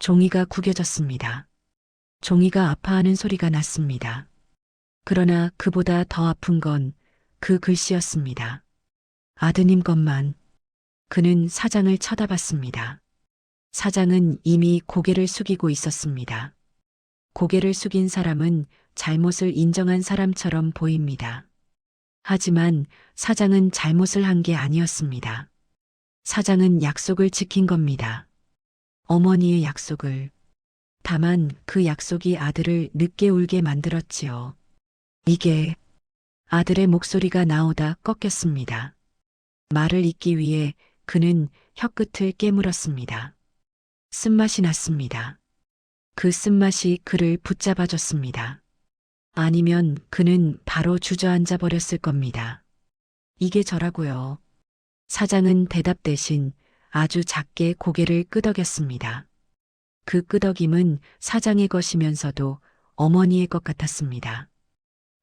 C: 종이가 구겨졌습니다. 종이가 아파하는 소리가 났습니다. 그러나 그보다 더 아픈 건 그 글씨였습니다. 아드님 것만. 그는 사장을 쳐다봤습니다. 사장은 이미 고개를 숙이고 있었습니다. 고개를 숙인 사람은 잘못을 인정한 사람처럼 보입니다. 하지만 사장은 잘못을 한 게 아니었습니다. 사장은 약속을 지킨 겁니다. 어머니의 약속을. 다만 그 약속이 아들을 늦게 울게 만들었지요. 이게 아들의 목소리가 나오다 꺾였습니다. 말을 잇기 위해 그는 혀끝을 깨물었습니다. 쓴맛이 났습니다. 그 쓴맛이 그를 붙잡아줬습니다. 아니면 그는 바로 주저앉아 버렸을 겁니다. 이게 저라고요. 사장은 대답 대신 아주 작게 고개를 끄덕였습니다. 그 끄덕임은 사장의 것이면서도 어머니의 것 같았습니다.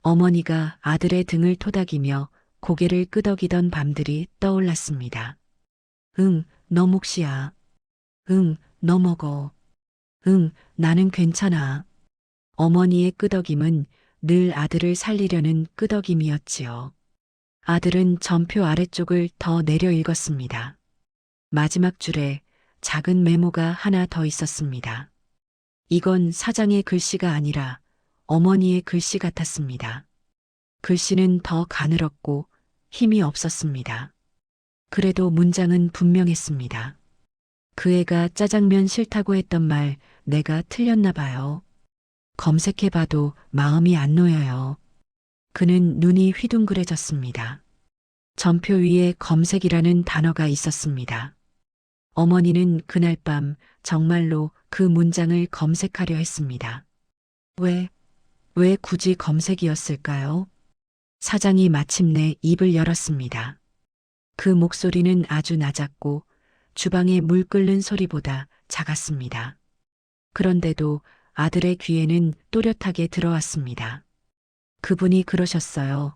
C: 어머니가 아들의 등을 토닥이며 고개를 끄덕이던 밤들이 떠올랐습니다. 응, 너 몫이야. 응, 너 먹어. 응, 나는 괜찮아. 어머니의 끄덕임은 늘 아들을 살리려는 끄덕임이었지요. 아들은 전표 아래쪽을 더 내려 읽었습니다. 마지막 줄에 작은 메모가 하나 더 있었습니다. 이건 사장의 글씨가 아니라 어머니의 글씨 같았습니다. 글씨는 더 가늘었고 힘이 없었습니다. 그래도 문장은 분명했습니다. 그 애가 짜장면 싫다고 했던 말 내가 틀렸나 봐요. 검색해봐도 마음이 안 놓여요. 그는 눈이 휘둥그레졌습니다. 전표 위에 검색이라는 단어가 있었습니다. 어머니는 그날 밤 정말로 그 문장을 검색하려 했습니다. 왜 굳이 검색이었을까요? 사장이 마침내 입을 열었습니다. 그 목소리는 아주 낮았고 주방에 물 끓는 소리보다 작았습니다. 그런데도 아들의 귀에는 또렷하게 들어왔습니다. 그분이 그러셨어요.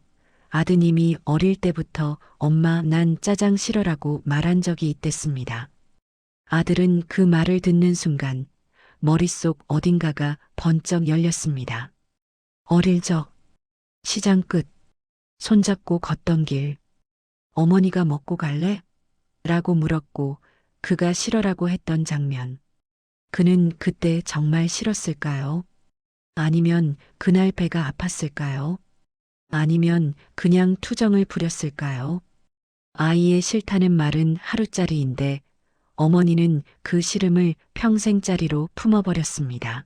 C: 아드님이 어릴 때부터 엄마 난 짜장 싫어라고 말한 적이 있댔습니다. 아들은 그 말을 듣는 순간 머릿속 어딘가가 번쩍 열렸습니다. 어릴 적 시장 끝 손잡고 걷던 길 어머니가 먹고 갈래? 라고 물었고 그가 싫어라고 했던 장면. 그는 그때 정말 싫었을까요? 아니면 그날 배가 아팠을까요? 아니면 그냥 투정을 부렸을까요? 아이의 싫다는 말은 하루짜리인데 어머니는 그 싫음을 평생짜리로 품어버렸습니다.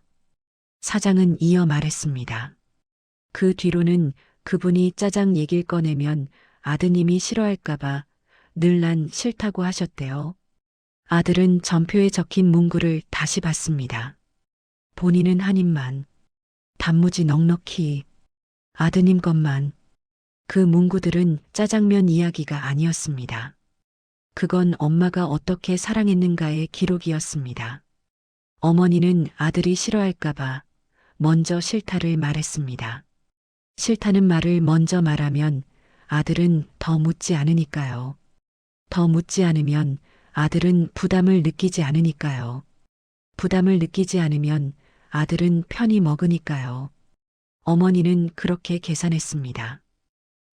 C: 사장은 이어 말했습니다. 그 뒤로는 그분이 짜장 얘길 꺼내면 아드님이 싫어할까봐 늘 난 싫다고 하셨대요. 아들은 전표에 적힌 문구를 다시 봤습니다. 본인은 한 입만, 단무지 넉넉히, 아드님 것만. 그 문구들은 짜장면 이야기가 아니었습니다. 그건 엄마가 어떻게 사랑했는가의 기록이었습니다. 어머니는 아들이 싫어할까봐 먼저 싫다를 말했습니다. 싫다는 말을 먼저 말하면 아들은 더 묻지 않으니까요. 더 묻지 않으면 아들은 부담을 느끼지 않으니까요. 부담을 느끼지 않으면 아들은 편히 먹으니까요. 어머니는 그렇게 계산했습니다.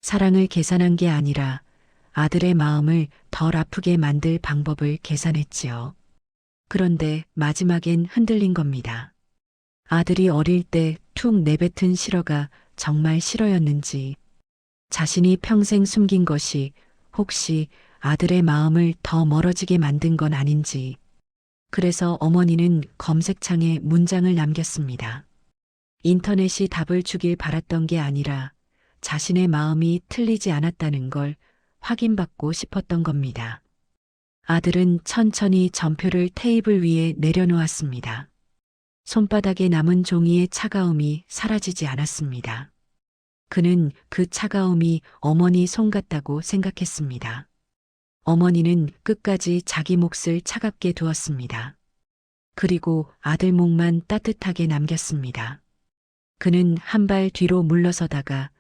C: 사랑을 계산한 게 아니라 아들의 마음을 덜 아프게 만들 방법을 계산했지요. 그런데 마지막엔 흔들린 겁니다. 아들이 어릴 때 툭 내뱉은 싫어가 정말 싫어였는지, 자신이 평생 숨긴 것이 혹시 아들의 마음을 더 멀어지게 만든 건 아닌지. 그래서 어머니는 검색창에 문장을 남겼습니다. 인터넷이 답을 주길 바랐던 게 아니라 자신의 마음이 틀리지 않았다는 걸 확인받고 싶었던 겁니다. 아들은 천천히 전표를 테이블 위에 내려놓았습니다. 손바닥에 남은 종이의 차가움이 사라지지 않았습니다. 그는 그 차가움이 어머니 손 같다고 생각했습니다. 어머니는 끝까지 자기 몫을 차갑게 두었습니다. 그리고 아들 목만 따뜻하게 남겼습니다. 그는 한 발 뒤로 물러서다가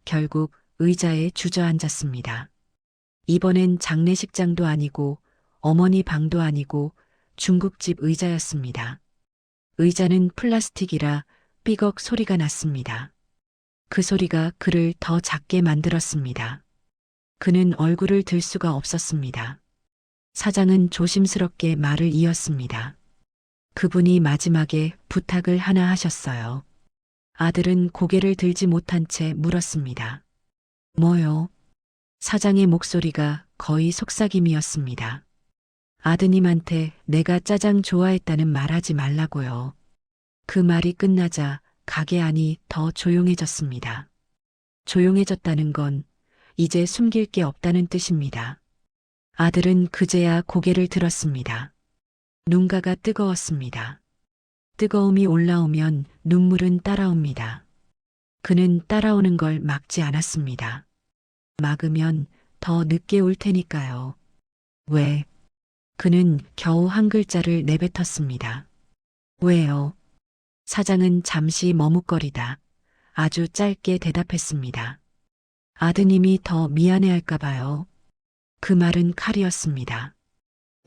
C: 결국 의자에 주저앉았습니다. 이번엔 장례식장도 아니고 어머니 방도 아니고 중국집 의자였습니다. 의자는 플라스틱이라 삐걱 소리가 났습니다. 그 소리가 그를 더 작게 만들었습니다. 그는 얼굴을 들 수가 없었습니다. 사장은 조심스럽게 말을 이었습니다. 그분이 마지막에 부탁을 하나 하셨어요. 아들은 고개를 들지 못한 채 물었습니다. 뭐요? 사장의 목소리가 거의 속삭임이었습니다. 아드님한테 내가 짜장 좋아했다는 말하지 말라고요. 그 말이 끝나자 가게 안이 더 조용해졌습니다. 조용해졌다는 건 이제 숨길 게 없다는 뜻입니다. 아들은 그제야 고개를 들었습니다. 눈가가 뜨거웠습니다. 뜨거움이 올라오면 눈물은 따라옵니다. 그는 따라오는 걸 막지 않았습니다. 막으면 더 늦게 올 테니까요. 왜? 그는 겨우 한 글자를 내뱉었습니다. 왜요? 사장은 잠시 머뭇거리다 아주 짧게 대답했습니다. 아드님이 더 미안해할까 봐요. 그 말은 칼이었습니다.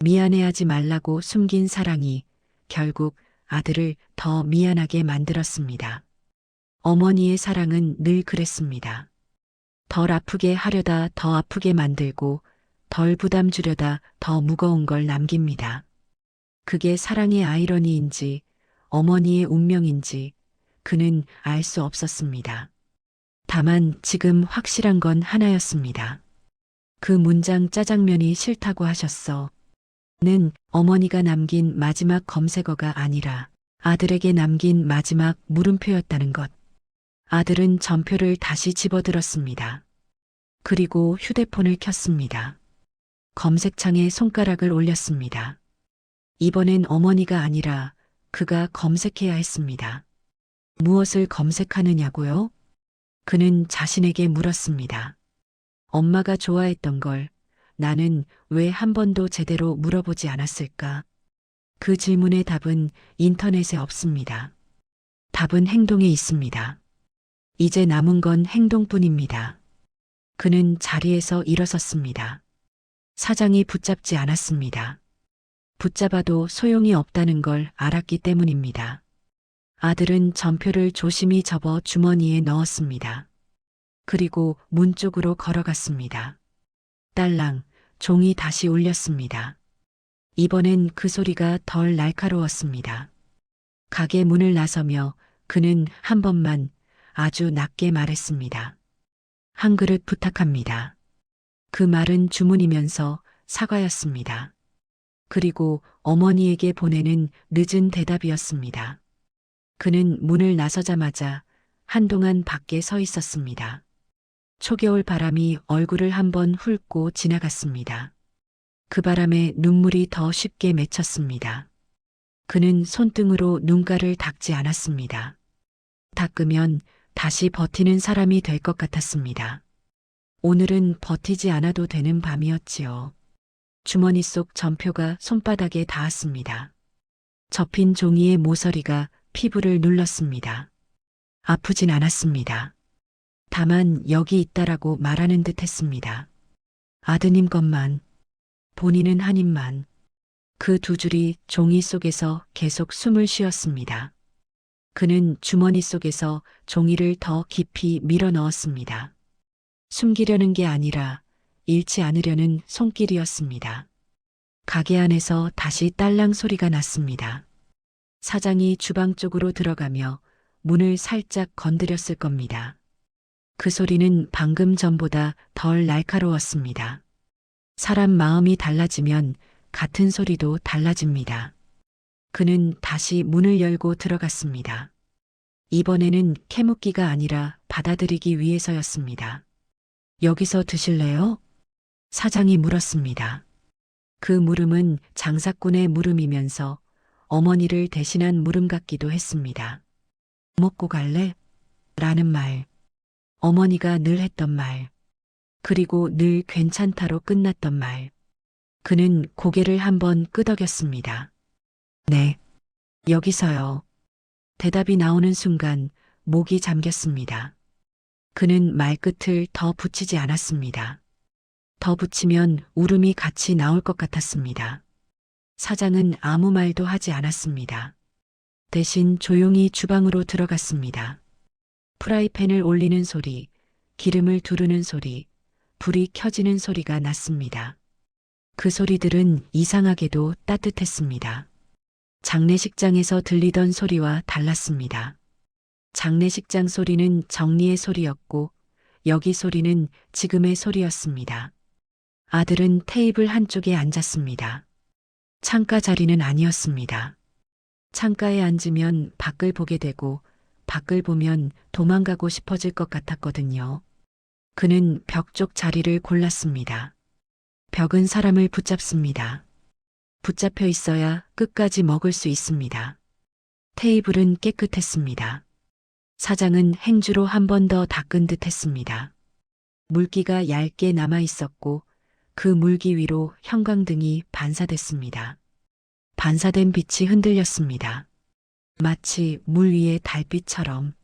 C: 미안해하지 말라고 숨긴 사랑이 결국 아들을 더 미안하게 만들었습니다. 어머니의 사랑은 늘 그랬습니다. 덜 아프게 하려다 더 아프게 만들고 덜 부담 주려다 더 무거운 걸 남깁니다. 그게 사랑의 아이러니인지 어머니의 운명인지 그는 알 수 없었습니다. 다만 지금 확실한 건 하나였습니다. 그 문장 짜장면이 싫다고 하셨어. 는 어머니가 남긴 마지막 검색어가 아니라 아들에게 남긴 마지막 물음표였다는 것. 아들은 전표를 다시 집어들었습니다. 그리고 휴대폰을 켰습니다. 검색창에 손가락을 올렸습니다. 이번엔 어머니가 아니라 그가 검색해야 했습니다. 무엇을 검색하느냐고요? 그는 자신에게 물었습니다. 엄마가 좋아했던 걸 나는 왜 한 번도 제대로 물어보지 않았을까? 그 질문의 답은 인터넷에 없습니다. 답은 행동에 있습니다. 이제 남은 건 행동뿐입니다. 그는 자리에서 일어섰습니다. 사장이 붙잡지 않았습니다. 붙잡아도 소용이 없다는 걸 알았기 때문입니다. 아들은 전표를 조심히 접어 주머니에 넣었습니다. 그리고 문 쪽으로 걸어갔습니다. 딸랑, 종이 다시 울렸습니다. 이번엔 그 소리가 덜 날카로웠습니다. 가게 문을 나서며 그는 한 번만 아주 낮게 말했습니다. 한 그릇 부탁합니다. 그 말은 주문이면서 사과였습니다. 그리고 어머니에게 보내는 늦은 대답이었습니다. 그는 문을 나서자마자 한동안 밖에 서 있었습니다. 초겨울 바람이 얼굴을 한번 훑고 지나갔습니다. 그 바람에 눈물이 더 쉽게 맺혔습니다. 그는 손등으로 눈가를 닦지 않았습니다. 닦으면 다시 버티는 사람이 될 것 같았습니다. 오늘은 버티지 않아도 되는 밤이었지요. 주머니 속 전표가 손바닥에 닿았습니다. 접힌 종이의 모서리가 피부를 눌렀습니다. 아프진 않았습니다. 다만 여기 있다라고 말하는 듯 했습니다. 아드님 것만, 본인은 한 입만. 그 두 줄이 종이 속에서 계속 숨을 쉬었습니다. 그는 주머니 속에서 종이를 더 깊이 밀어 넣었습니다. 숨기려는 게 아니라 잃지 않으려는 손길이었습니다. 가게 안에서 다시 딸랑 소리가 났습니다. 사장이 주방 쪽으로 들어가며 문을 살짝 건드렸을 겁니다. 그 소리는 방금 전보다 덜 날카로웠습니다. 사람 마음이 달라지면 같은 소리도 달라집니다. 그는 다시 문을 열고 들어갔습니다. 이번에는 캐묻기가 아니라 받아들이기 위해서였습니다. 여기서 드실래요? 사장이 물었습니다. 그 물음은 장사꾼의 물음이면서 어머니를 대신한 물음 같기도 했습니다. 먹고 갈래? 라는 말. 어머니가 늘 했던 말. 그리고 늘 괜찮다로 끝났던 말. 그는 고개를 한번 끄덕였습니다. 네. 여기서요. 대답이 나오는 순간 목이 잠겼습니다. 그는 말끝을 더 붙이지 않았습니다. 더 붙이면 울음이 같이 나올 것 같았습니다. 사장은 아무 말도 하지 않았습니다. 대신 조용히 주방으로 들어갔습니다. 프라이팬을 올리는 소리, 기름을 두르는 소리, 불이 켜지는 소리가 났습니다. 그 소리들은 이상하게도 따뜻했습니다. 장례식장에서 들리던 소리와 달랐습니다. 장례식장 소리는 정리의 소리였고 여기 소리는 지금의 소리였습니다. 아들은 테이블 한쪽에 앉았습니다. 창가 자리는 아니었습니다. 창가에 앉으면 밖을 보게 되고 밖을 보면 도망가고 싶어질 것 같았거든요. 그는 벽 쪽 자리를 골랐습니다. 벽은 사람을 붙잡습니다. 붙잡혀 있어야 끝까지 먹을 수 있습니다. 테이블은 깨끗했습니다. 사장은 행주로 한 번 더 닦은 듯 했습니다. 물기가 얇게 남아 있었고 그 물기 위로 형광등이 반사됐습니다. 반사된 빛이 흔들렸습니다. 마치 물 위의 달빛처럼.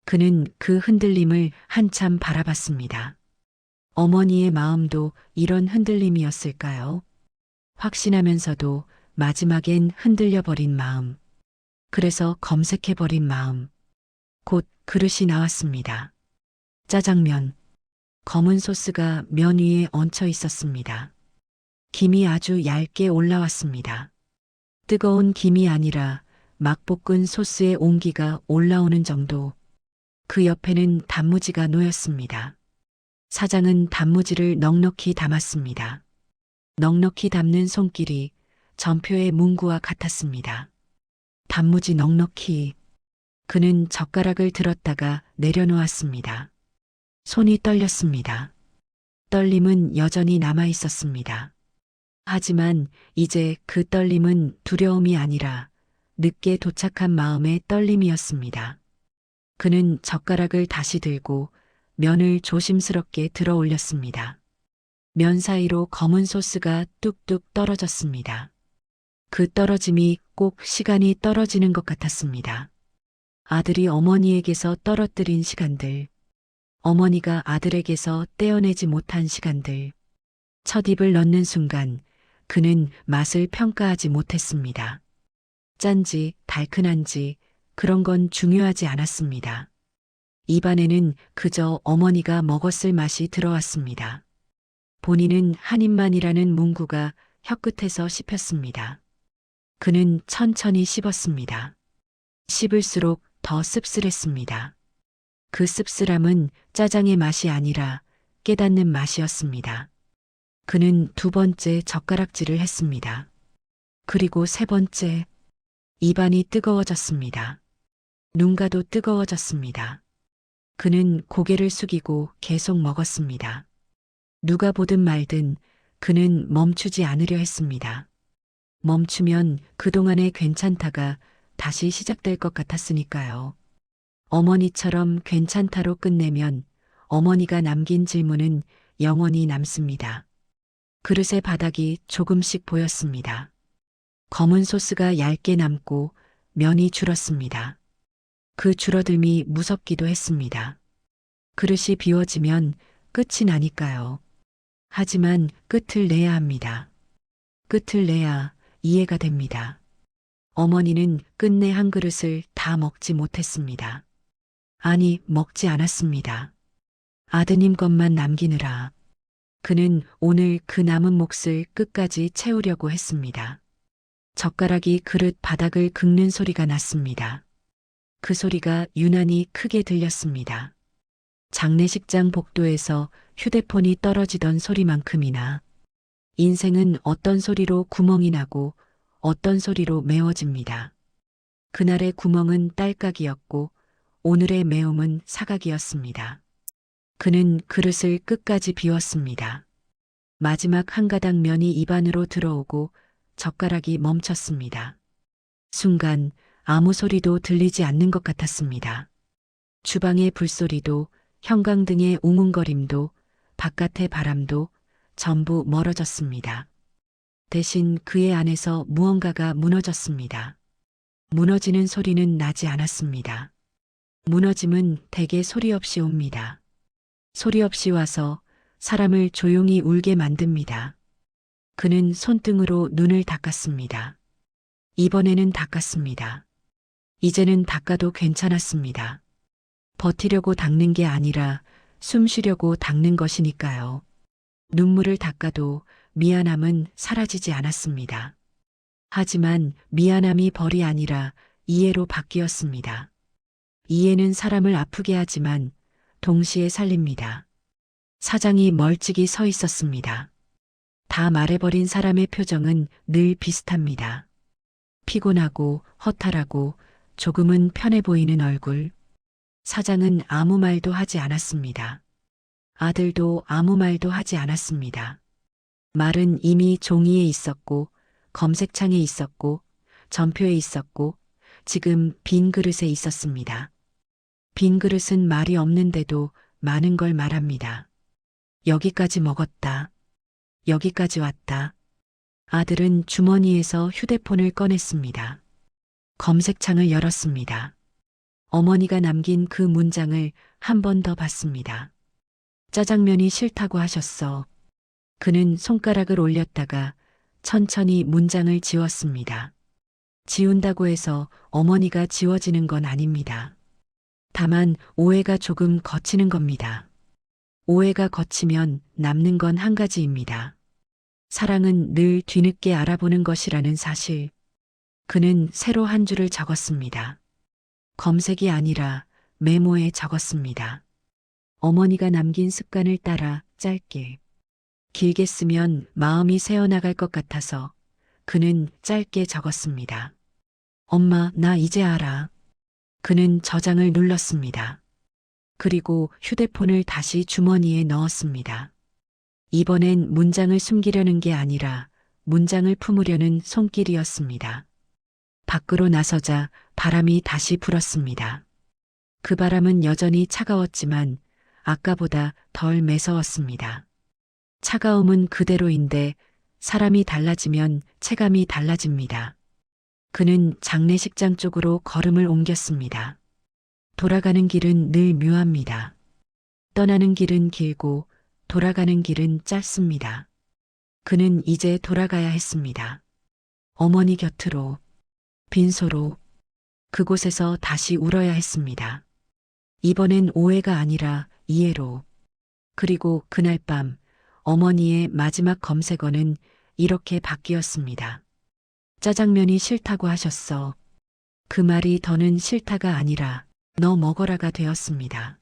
C: 그는 그 흔들림을 한참 바라봤습니다. 어머니의 마음도 이런 흔들림이었을까요? 확신하면서도 마지막엔 흔들려버린 마음. 그래서 검색해버린 마음. 곧 그릇이 나왔습니다. 짜장면. 검은 소스가 면 위에 얹혀 있었습니다. 김이 아주 얇게 올라왔습니다. 뜨거운 김이 아니라 막 볶은 소스의 온기가 올라오는 정도. 그 옆에는 단무지가 놓였습니다. 사장은 단무지를 넉넉히 담았습니다. 넉넉히 담는 손길이 전표의 문구와 같았습니다. 단무지 넉넉히. 그는 젓가락을 들었다가 내려놓았습니다. 손이 떨렸습니다. 떨림은 여전히 남아 있었습니다. 하지만 이제 그 떨림은 두려움이 아니라 늦게 도착한 마음의 떨림이었습니다. 그는 젓가락을 다시 들고 면을 조심스럽게 들어 올렸습니다. 면 사이로 검은 소스가 뚝뚝 떨어졌습니다. 그 떨어짐이 꼭 시간이 떨어지는 것 같았습니다. 아들이 어머니에게서 떨어뜨린 시간들, 어머니가 아들에게서 떼어내지 못한 시간들. 첫 입을 넣는 순간 그는 맛을 평가하지 못했습니다. 짠지 달큰한지 그런 건 중요하지 않았습니다. 입안에는 그저 어머니가 먹었을 맛이 들어왔습니다. 본인은 한 입만이라는 문구가 혀끝에서 씹혔습니다. 그는 천천히 씹었습니다. 씹을수록 더 씁쓸했습니다. 그 씁쓸함은 짜장의 맛이 아니라 깨닫는 맛이었습니다. 그는 두 번째 젓가락질을 했습니다. 그리고 세 번째. 입안이 뜨거워졌습니다. 눈가도 뜨거워졌습니다. 그는 고개를 숙이고 계속 먹었습니다. 누가 보든 말든 그는 멈추지 않으려 했습니다. 멈추면 그동안의 괜찮다가 다시 시작될 것 같았으니까요. 어머니처럼 괜찮다로 끝내면 어머니가 남긴 질문은 영원히 남습니다. 그릇의 바닥이 조금씩 보였습니다. 검은 소스가 얇게 남고 면이 줄었습니다. 그 줄어듦이 무섭기도 했습니다. 그릇이 비워지면 끝이 나니까요. 하지만 끝을 내야 합니다. 끝을 내야 이해가 됩니다. 어머니는 끝내 한 그릇을 다 먹지 못했습니다. 아니, 먹지 않았습니다. 아드님 것만 남기느라. 그는 오늘 그 남은 몫을 끝까지 채우려고 했습니다. 젓가락이 그릇 바닥을 긁는 소리가 났습니다. 그 소리가 유난히 크게 들렸습니다. 장례식장 복도에서 휴대폰이 떨어지던 소리만큼이나. 인생은 어떤 소리로 구멍이 나고 어떤 소리로 메워집니다. 그날의 구멍은 딸깍이었고 오늘의 매움은 사각이었습니다. 그는 그릇을 끝까지 비웠습니다. 마지막 한 가닥 면이 입안으로 들어오고 젓가락이 멈췄습니다. 순간 아무 소리도 들리지 않는 것 같았습니다. 주방의 불소리도 형광등의 웅웅거림도 바깥의 바람도 전부 멀어졌습니다. 대신 그의 안에서 무언가가 무너졌습니다. 무너지는 소리는 나지 않았습니다. 무너짐은 대개 소리 없이 옵니다. 소리 없이 와서 사람을 조용히 울게 만듭니다. 그는 손등으로 눈을 닦았습니다. 이번에는 닦았습니다. 이제는 닦아도 괜찮았습니다. 버티려고 닦는 게 아니라 숨 쉬려고 닦는 것이니까요. 눈물을 닦아도 미안함은 사라지지 않았습니다. 하지만 미안함이 벌이 아니라 이해로 바뀌었습니다. 이해는 사람을 아프게 하지만 동시에 살립니다. 사장이 멀찍이 서 있었습니다. 다 말해버린 사람의 표정은 늘 비슷합니다. 피곤하고 허탈하고 조금은 편해 보이는 얼굴. 사장은 아무 말도 하지 않았습니다. 아들도 아무 말도 하지 않았습니다. 말은 이미 종이에 있었고 검색창에 있었고 전표에 있었고 지금 빈 그릇에 있었습니다. 빈 그릇은 말이 없는데도 많은 걸 말합니다. 여기까지 먹었다. 여기까지 왔다. 아들은 주머니에서 휴대폰을 꺼냈습니다. 검색창을 열었습니다. 어머니가 남긴 그 문장을 한 번 더 봤습니다. 짜장면이 싫다고 하셨어. 그는 손가락을 올렸다가 천천히 문장을 지웠습니다. 지운다고 해서 어머니가 지워지는 건 아닙니다. 다만 오해가 조금 거치는 겁니다. 오해가 거치면 남는 건 한 가지입니다. 사랑은 늘 뒤늦게 알아보는 것이라는 사실. 그는 새로 한 줄을 적었습니다. 검색이 아니라 메모에 적었습니다. 어머니가 남긴 습관을 따라 짧게. 길게 쓰면 마음이 새어나갈 것 같아서 그는 짧게 적었습니다. 엄마, 나 이제 알아. 그는 저장을 눌렀습니다. 그리고 휴대폰을 다시 주머니에 넣었습니다. 이번엔 문장을 숨기려는 게 아니라 문장을 품으려는 손길이었습니다. 밖으로 나서자 바람이 다시 불었습니다. 그 바람은 여전히 차가웠지만 아까보다 덜 매서웠습니다. 차가움은 그대로인데 사람이 달라지면 체감이 달라집니다. 그는 장례식장 쪽으로 걸음을 옮겼습니다. 돌아가는 길은 늘 묘합니다. 떠나는 길은 길고 돌아가는 길은 짧습니다. 그는 이제 돌아가야 했습니다. 어머니 곁으로, 빈소로, 그곳에서 다시 울어야 했습니다. 이번엔 오해가 아니라 이해로. 그리고 그날 밤 어머니의 마지막 검색어는 이렇게 바뀌었습니다. 짜장면이 싫다고 하셨어. 그 말이 더는 싫다가 아니라 너 먹어라가 되었습니다.